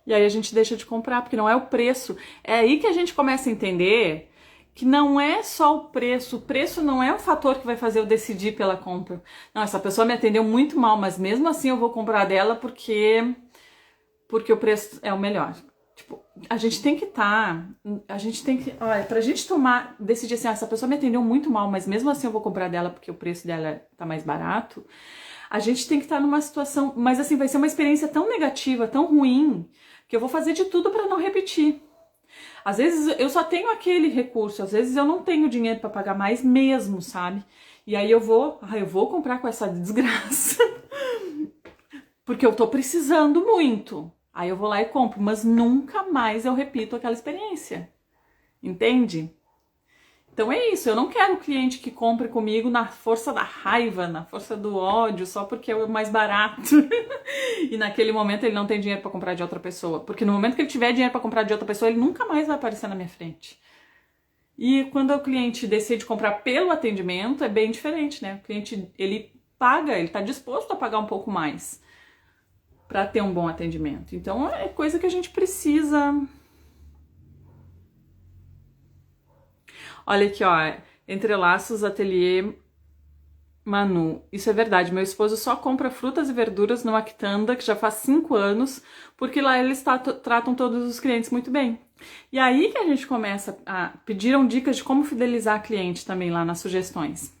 E aí a gente deixa de comprar, porque não é o preço. É aí que a gente começa a entender que não é só o preço. O preço não é o fator que vai fazer eu decidir pela compra. Não, essa pessoa me atendeu muito mal, mas mesmo assim eu vou comprar dela porque o preço é o melhor. Tipo, a gente tem que olha, pra gente decidir assim, essa pessoa me atendeu muito mal, mas mesmo assim eu vou comprar dela porque o preço dela tá mais barato, a gente tem que estar numa situação, mas assim, vai ser uma experiência tão negativa, tão ruim, que eu vou fazer de tudo pra não repetir. Às vezes eu só tenho aquele recurso, às vezes eu não tenho dinheiro pra pagar mais mesmo, sabe? E aí eu vou comprar com essa desgraça, porque eu tô precisando muito. Aí eu vou lá e compro, mas nunca mais eu repito aquela experiência. Entende? Então é isso, eu não quero cliente que compre comigo na força da raiva, na força do ódio, só porque é o mais barato. E naquele momento ele não tem dinheiro para comprar de outra pessoa. Porque no momento que ele tiver dinheiro para comprar de outra pessoa, ele nunca mais vai aparecer na minha frente. E quando o cliente decide comprar pelo atendimento, é bem diferente, né? O cliente, ele paga, ele tá disposto a pagar um pouco mais para ter um bom atendimento. Então é coisa que a gente precisa. Olha aqui, ó, Entrelaços Ateliê Manu. Isso é verdade, meu esposo só compra frutas e verduras no Actanda, que já faz 5 anos, porque lá eles tratam todos os clientes muito bem. E aí que a gente começa a pediram dicas de como fidelizar a cliente também lá nas sugestões.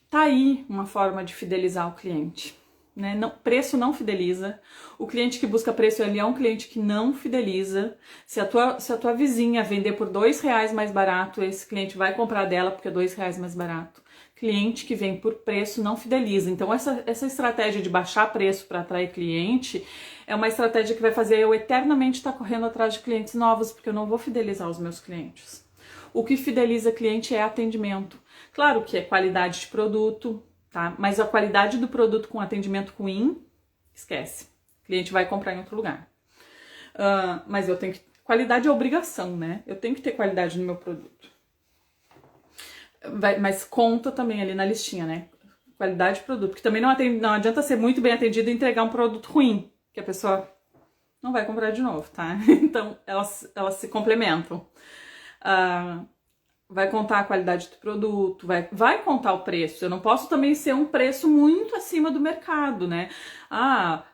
Tá aí uma forma de fidelizar o cliente. Né? Não, preço não fideliza. O cliente que busca preço, ele é um cliente que não fideliza. Se a tua vizinha vender por R$2 mais barato, esse cliente vai comprar dela porque é R$2 mais barato. Cliente que vem por preço não fideliza. Então essa estratégia de baixar preço para atrair cliente é uma estratégia que vai fazer eu eternamente estar correndo atrás de clientes novos, porque eu não vou fidelizar os meus clientes. O que fideliza cliente é atendimento. Claro que é qualidade de produto, tá? Mas a qualidade do produto com atendimento ruim, esquece. O cliente vai comprar em outro lugar. Mas eu tenho que... Qualidade é obrigação, né? Eu tenho que ter qualidade no meu produto. Mas conta também ali na listinha, né? Qualidade de produto. Porque também não adianta ser muito bem atendido e entregar um produto ruim, que a pessoa não vai comprar de novo, tá? Então, elas se complementam. Vai contar a qualidade do produto, vai contar o preço. Eu não posso também ser um preço muito acima do mercado, né?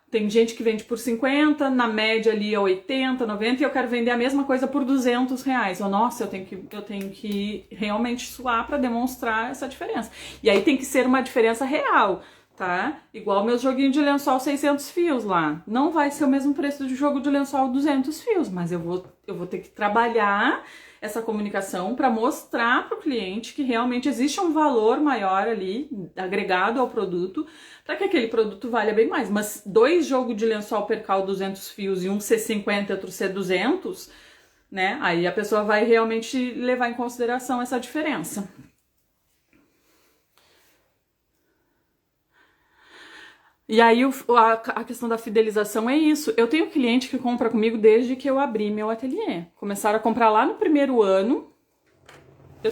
Tem gente que vende por 50, na média ali é 80, 90 e eu quero vender a mesma coisa por R$200. Nossa, eu tenho que realmente suar para demonstrar essa diferença. E aí tem que ser uma diferença real, tá? Igual meus joguinhos de lençol 600 fios lá. Não vai ser o mesmo preço de jogo de lençol 200 fios, mas eu vou ter que trabalhar essa comunicação para mostrar para o cliente que realmente existe um valor maior ali, agregado ao produto, para que aquele produto valha bem mais. Mas 2 jogos de lençol percal 200 fios e um C50 e outro C200, né? Aí a pessoa vai realmente levar em consideração essa diferença. E aí a questão da fidelização é isso. Eu tenho cliente que compra comigo desde que eu abri meu ateliê. Começaram a comprar lá no primeiro ano.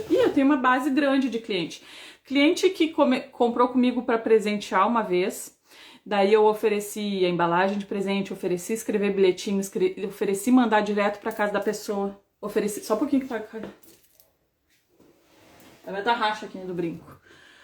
E eu tenho uma base grande de cliente. Cliente que comprou comigo para presentear uma vez. Daí eu ofereci a embalagem de presente, ofereci escrever bilhetinho, ofereci mandar direto para casa da pessoa. Ofereci... Só um pouquinho que tá... Vai tá racha aqui do brinco.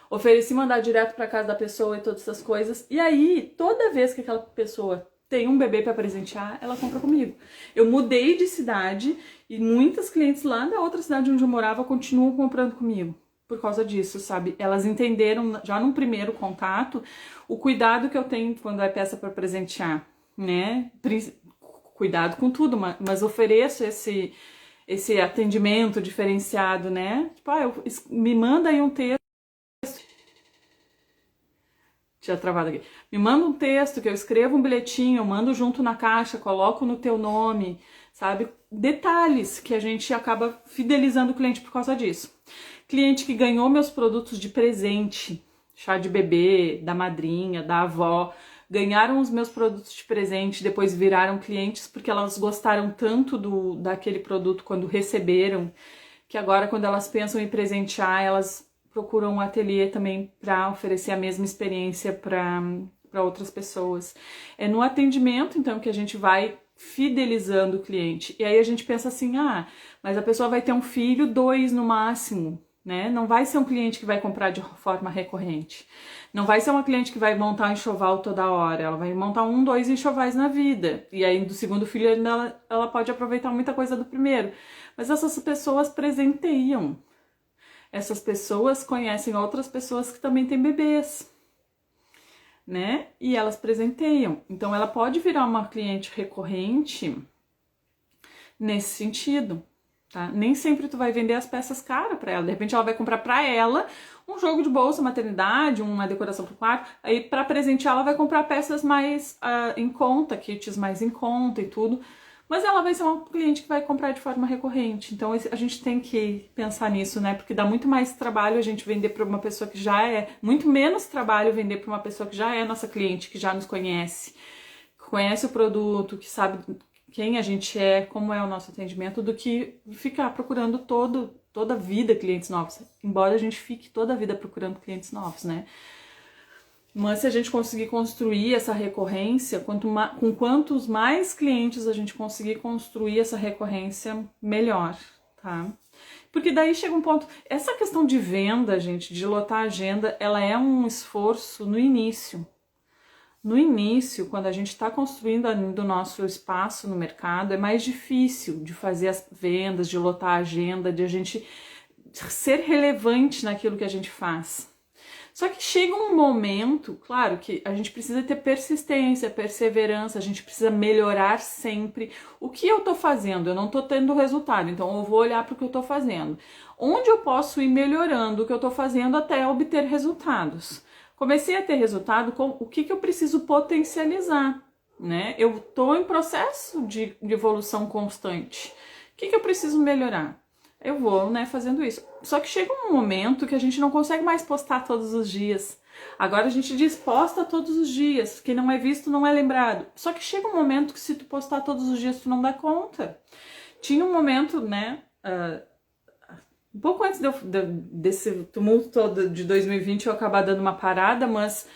Ofereci mandar direto para casa da pessoa e todas essas coisas. E aí, toda vez que aquela pessoa tem um bebê para presentear, ela compra comigo. Eu mudei de cidade e muitas clientes lá da outra cidade onde eu morava continuam comprando comigo. Por causa disso, sabe? Elas entenderam já num primeiro contato o cuidado que eu tenho quando é peça para presentear, né? Cuidado com tudo, mas ofereço esse atendimento diferenciado, né? Tipo, me manda aí um texto. Tinha travado aqui. Me manda um texto que eu escrevo um bilhetinho, eu mando junto na caixa, coloco no teu nome, sabe? Detalhes que a gente acaba fidelizando o cliente por causa disso. Cliente que ganhou meus produtos de presente, chá de bebê, da madrinha, da avó, ganharam os meus produtos de presente, depois viraram clientes porque elas gostaram tanto daquele produto quando receberam, que agora quando elas pensam em presentear, elas procuram um ateliê também para oferecer a mesma experiência para outras pessoas. É no atendimento, então, que a gente vai fidelizando o cliente. E aí a gente pensa assim, mas a pessoa vai ter um filho, 2 no máximo, né? Não vai ser um cliente que vai comprar de forma recorrente. Não vai ser uma cliente que vai montar um enxoval toda hora. Ela vai montar 1, 2 enxovais na vida. E aí do segundo filho ela pode aproveitar muita coisa do primeiro. Mas essas pessoas presenteiam. Essas pessoas conhecem outras pessoas que também têm bebês, né? E elas presenteiam. Então ela pode virar uma cliente recorrente nesse sentido, tá? Nem sempre tu vai vender as peças caras para ela. De repente ela vai comprar para ela um jogo de bolsa maternidade, uma decoração pro quarto. Aí para presentear ela vai comprar peças mais em conta, kits mais em conta e tudo. Mas ela vai ser uma cliente que vai comprar de forma recorrente. Então a gente tem que pensar nisso, né? Porque dá muito mais trabalho a gente vender para uma pessoa que já é, muito menos trabalho vender para uma pessoa que já é nossa cliente, que já nos conhece, que conhece o produto, que sabe quem a gente é, como é o nosso atendimento, do que ficar procurando toda a vida clientes novos. Embora a gente fique toda a vida procurando clientes novos, né? Mas se a gente conseguir construir essa recorrência, com quantos mais clientes a gente conseguir construir essa recorrência, melhor, tá? Porque daí chega um ponto... Essa questão de venda, gente, de lotar a agenda, ela é um esforço no início. No início, quando a gente está construindo ainda o nosso espaço no mercado, é mais difícil de fazer as vendas, de lotar a agenda, de a gente ser relevante naquilo que a gente faz. Só que chega um momento, claro, que a gente precisa ter persistência, perseverança, a gente precisa melhorar sempre. O que eu tô fazendo? Eu não tô tendo resultado, então eu vou olhar para o que eu tô fazendo. Onde eu posso ir melhorando o que eu tô fazendo até obter resultados? Comecei a ter resultado com o que eu preciso potencializar, né? Eu tô em processo de evolução constante. O que eu preciso melhorar? Eu vou, né, fazendo isso. Só que chega um momento que a gente não consegue mais postar todos os dias. Agora a gente diz posta todos os dias, que não é visto não é lembrado. Só que chega um momento que se tu postar todos os dias tu não dá conta. Tinha um momento, né, um pouco antes desse tumulto todo de 2020 eu acabar dando uma parada, mas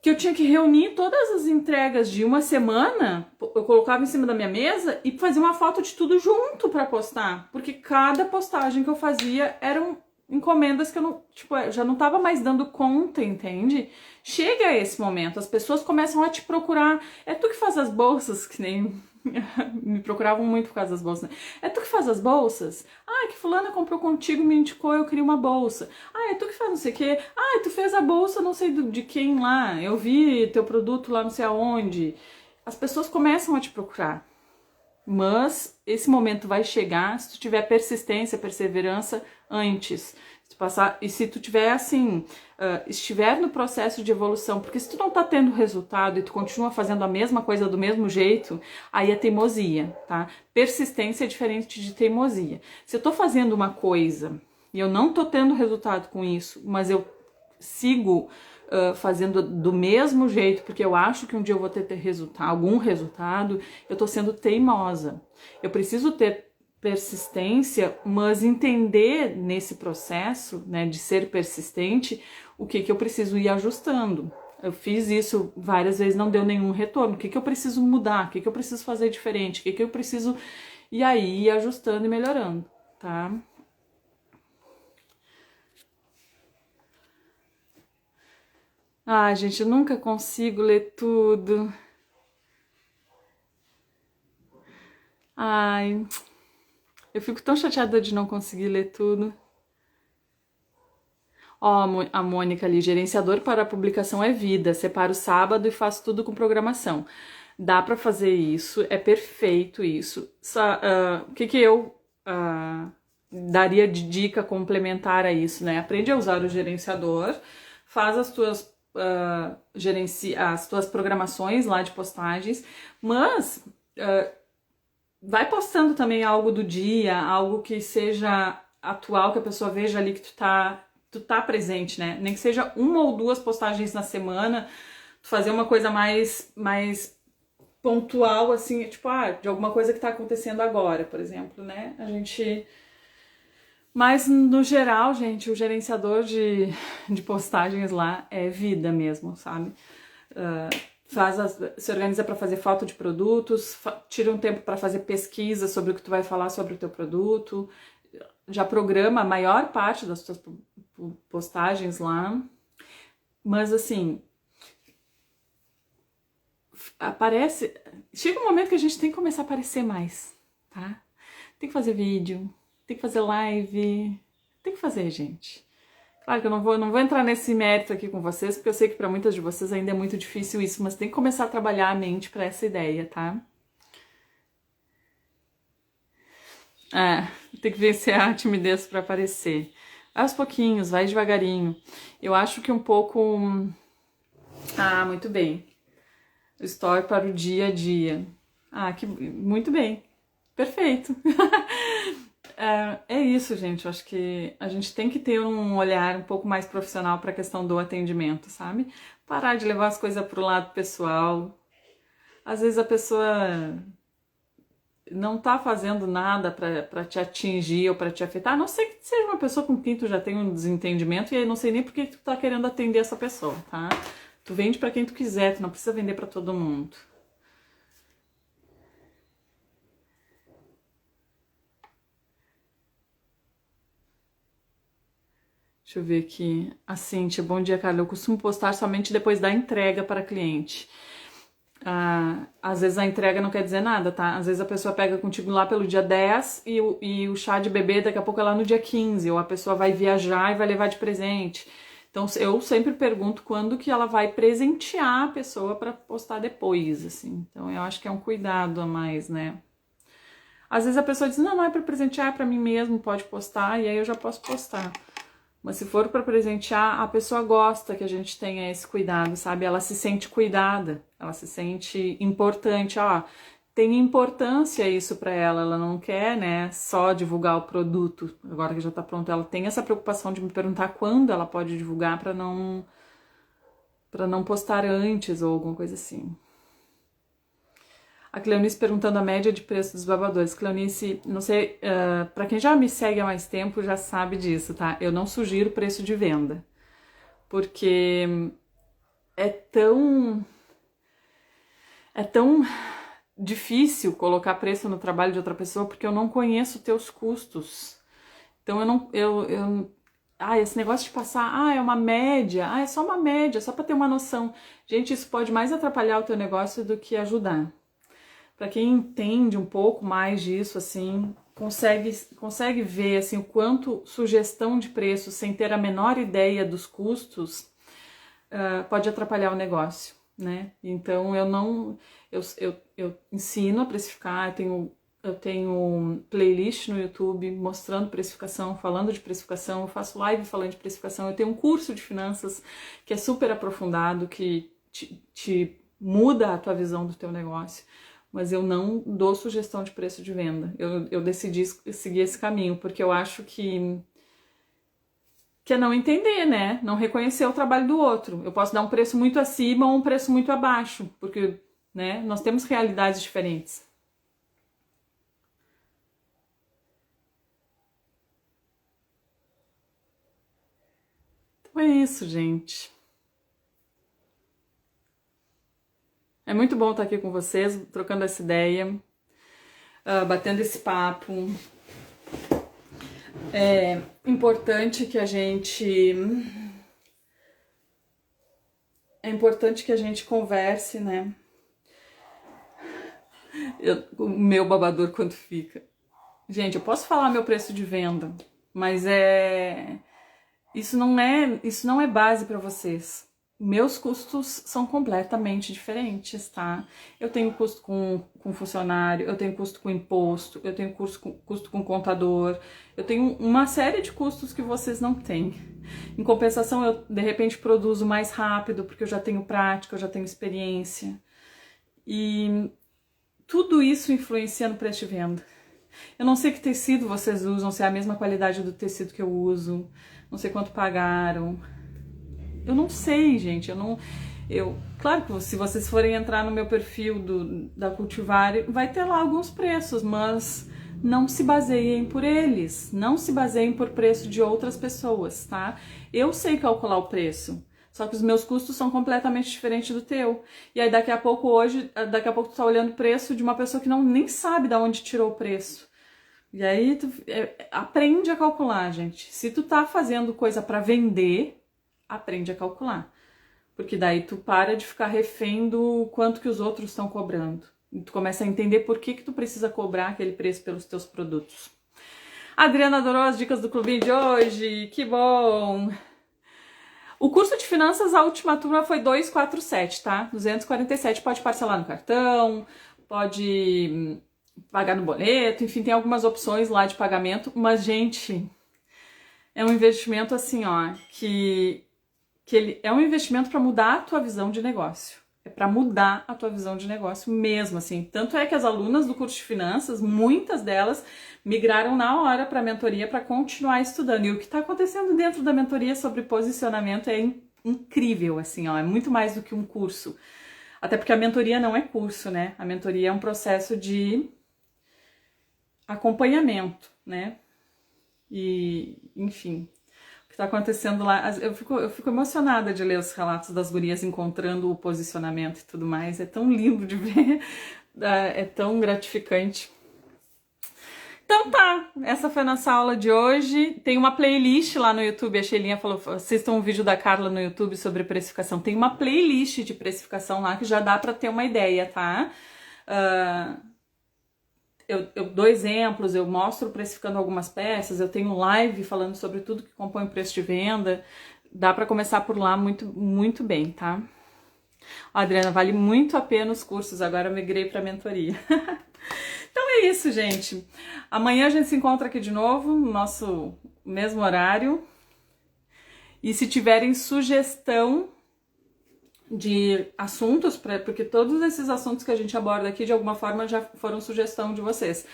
que eu tinha que reunir todas as entregas de uma semana, eu colocava em cima da minha mesa e fazia uma foto de tudo junto para postar, porque cada postagem que eu fazia eram encomendas que eu não, tipo, já não tava mais dando conta, entende? Chega esse momento, as pessoas começam a te procurar, é tu que faz as bolsas, que nem me procuravam muito por causa das bolsas, né? É tu que faz as bolsas? Que fulana comprou contigo, me indicou, eu queria uma bolsa. É tu que faz não sei o quê. Tu fez a bolsa não sei de quem lá, eu vi teu produto lá não sei aonde. As pessoas começam a te procurar. Mas esse momento vai chegar se tu tiver persistência, perseverança antes. Se tu passar, e se tu tiver assim, estiver no processo de evolução, porque se tu não tá tendo resultado e tu continua fazendo a mesma coisa do mesmo jeito, aí é teimosia, tá? Persistência é diferente de teimosia. Se eu tô fazendo uma coisa e eu não tô tendo resultado com isso, mas eu sigo fazendo do mesmo jeito, porque eu acho que um dia eu vou ter algum resultado, eu tô sendo teimosa. Eu preciso ter persistência, mas entender nesse processo, né, de ser persistente, o que eu preciso ir ajustando. Eu fiz isso várias vezes, não deu nenhum retorno. O que eu preciso mudar? O que eu preciso fazer diferente? O que eu preciso... E aí, ir ajustando e melhorando, tá? Ah, gente, eu nunca consigo ler tudo. Ai, eu fico tão chateada de não conseguir ler tudo. Ó, a Mônica ali, gerenciador para a publicação é vida. Separo o sábado e faço tudo com programação. Dá para fazer isso, é perfeito isso. O que eu daria de dica complementar a isso, né? Aprende a usar o gerenciador, faz as tuas as tuas programações lá de postagens, mas vai postando também algo do dia, algo que seja atual, que a pessoa veja ali que tu tá presente, né? Nem que seja uma ou duas postagens na semana, tu fazer uma coisa mais pontual, assim, tipo, de alguma coisa que tá acontecendo agora, por exemplo, né? Mas, no geral, gente, o gerenciador de postagens lá é vida mesmo, sabe? Se organiza para fazer foto de produtos, tira um tempo para fazer pesquisa sobre o que tu vai falar sobre o teu produto, já programa a maior parte das tuas postagens lá, mas assim, chega um momento que a gente tem que começar a aparecer mais, tá? Tem que fazer vídeo, tem que fazer live, tem que fazer, gente. Claro que eu não vou entrar nesse mérito aqui com vocês, porque eu sei que para muitas de vocês ainda é muito difícil isso, mas tem que começar a trabalhar a mente para essa ideia, tá? Tem que vencer a timidez para aparecer. Vai aos pouquinhos, vai devagarinho. Eu acho que um pouco... muito bem. O story para o dia a dia. Muito bem. Perfeito. É isso, gente. Eu acho que a gente tem que ter um olhar um pouco mais profissional para a questão do atendimento, sabe? Parar de levar as coisas pro lado pessoal. Às vezes a pessoa não tá fazendo nada para te atingir ou para te afetar, a não ser que seja uma pessoa com quem tu já tem um desentendimento, e aí não sei nem por que tu tá querendo atender essa pessoa, tá? Tu vende para quem tu quiser, tu não precisa vender para todo mundo. Deixa eu ver aqui. A Cíntia, bom dia, Carla. Eu costumo postar somente depois da entrega para cliente. Às vezes a entrega não quer dizer nada, tá? Às vezes a pessoa pega contigo lá pelo dia 10 e o chá de bebê daqui a pouco é lá no dia 15, ou a pessoa vai viajar e vai levar de presente. Então eu sempre pergunto quando que ela vai presentear a pessoa para postar depois, assim. Então eu acho que é um cuidado a mais, né? Às vezes a pessoa diz, não é para presentear, é para mim mesmo, pode postar, e aí eu já posso postar. Mas se for para presentear, a pessoa gosta que a gente tenha esse cuidado, sabe? Ela se sente cuidada, ela se sente importante, tem importância isso para ela, ela não quer, né, só divulgar o produto, agora que já tá pronto, ela tem essa preocupação de me perguntar quando ela pode divulgar para não postar antes ou alguma coisa assim. A Cleonice perguntando a média de preço dos babadores. Cleonice, não sei, pra quem já me segue há mais tempo já sabe disso, tá? Eu não sugiro preço de venda, porque é tão difícil colocar preço no trabalho de outra pessoa, porque eu não conheço teus custos. Então esse negócio de passar, é uma média, é só uma média, só para ter uma noção. Gente, isso pode mais atrapalhar o teu negócio do que ajudar. Para quem entende um pouco mais disso, assim, consegue ver assim o quanto sugestão de preço sem ter a menor ideia dos custos pode atrapalhar o negócio, né? Então eu ensino a precificar, eu tenho playlist no YouTube mostrando precificação, falando de precificação, eu faço live falando de precificação, eu tenho um curso de finanças que é super aprofundado, que te muda a tua visão do teu negócio. Mas eu não dou sugestão de preço de venda. Eu decidi seguir esse caminho, porque eu acho que que é não entender, né? Não reconhecer o trabalho do outro. Eu posso dar um preço muito acima ou um preço muito abaixo, porque, né, nós temos realidades diferentes. Então é isso, gente. É muito bom estar aqui com vocês, trocando essa ideia, batendo esse papo. É importante que a gente converse, né? O meu babador quanto fica. Gente, eu posso falar meu preço de venda, mas isso não é base para vocês. Meus custos são completamente diferentes, tá? Eu tenho custo com funcionário, eu tenho custo com imposto, eu tenho custo com contador, eu tenho uma série de custos que vocês não têm. Em compensação, eu de repente produzo mais rápido, porque eu já tenho prática, eu já tenho experiência. E tudo isso influencia no preço de venda. Eu não sei que tecido vocês usam, se é a mesma qualidade do tecido que eu uso, não sei quanto pagaram. Eu não sei, gente, claro que se vocês forem entrar no meu perfil da Cultivar, vai ter lá alguns preços, mas não se baseiem por eles, não se baseiem por preço de outras pessoas, tá? Eu sei calcular o preço, só que os meus custos são completamente diferentes do teu. E aí daqui a pouco tu tá olhando o preço de uma pessoa que nem sabe de onde tirou o preço. E aí tu aprende a calcular, gente. Se tu tá fazendo coisa para vender, aprende a calcular. Porque daí tu para de ficar refém do quanto que os outros estão cobrando. E tu começa a entender por que tu precisa cobrar aquele preço pelos teus produtos. A Adriana adorou as dicas do clubinho de hoje, que bom! O curso de finanças, a última turma foi 247, tá? 247, pode parcelar no cartão, pode pagar no boleto, enfim, tem algumas opções lá de pagamento, mas, gente, é um investimento assim, ó, que ele é um investimento para mudar a tua visão de negócio. É para mudar a tua visão de negócio mesmo, assim. Tanto é que as alunas do curso de finanças, muitas delas migraram na hora para a mentoria para continuar estudando. E o que está acontecendo dentro da mentoria sobre posicionamento é incrível, assim, ó. É muito mais do que um curso. Até porque a mentoria não é curso, né? A mentoria é um processo de acompanhamento, né? E, enfim, tá acontecendo lá, eu fico emocionada de ler os relatos das gurias encontrando o posicionamento e tudo mais, é tão lindo de ver, é tão gratificante. Então tá, essa foi a nossa aula de hoje, tem uma playlist lá no YouTube, a Sheilinha falou, assistam um vídeo da Carla no YouTube sobre precificação, tem uma playlist de precificação lá que já dá pra ter uma ideia, tá? Eu dou exemplos, eu mostro precificando algumas peças, eu tenho live falando sobre tudo que compõe o preço de venda. Dá para começar por lá muito, muito bem, tá? Ó, Adriana, vale muito a pena os cursos, agora eu migrei para mentoria. Então é isso, gente. Amanhã a gente se encontra aqui de novo, no nosso mesmo horário. E se tiverem sugestão de assuntos, porque todos esses assuntos que a gente aborda aqui, de alguma forma, já foram sugestão de vocês.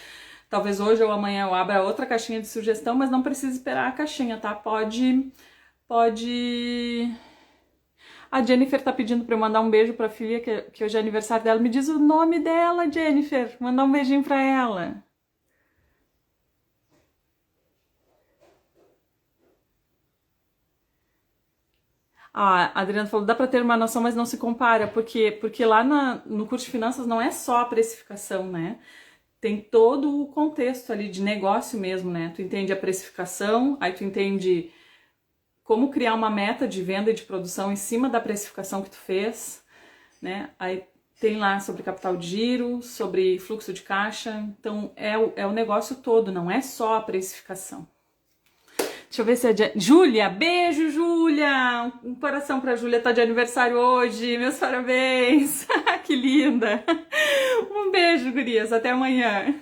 Talvez hoje ou amanhã eu abra outra caixinha de sugestão, mas não precisa esperar a caixinha, tá? Pode... A Jennifer tá pedindo pra eu mandar um beijo pra filha, que hoje é aniversário dela. Me diz o nome dela, Jennifer. Mandar um beijinho pra ela. A Adriana falou, dá para ter uma noção, mas não se compara, porque lá no curso de finanças não é só a precificação, né? Tem todo o contexto ali de negócio mesmo, né? Tu entende a precificação, aí tu entende como criar uma meta de venda e de produção em cima da precificação que tu fez, né? Aí tem lá sobre capital de giro, sobre fluxo de caixa, então é o negócio todo, não é só a precificação. Deixa eu ver se é Júlia, beijo, Júlia! Um coração pra Júlia, tá de aniversário hoje, meus parabéns! Que linda! Um beijo, gurias, até amanhã!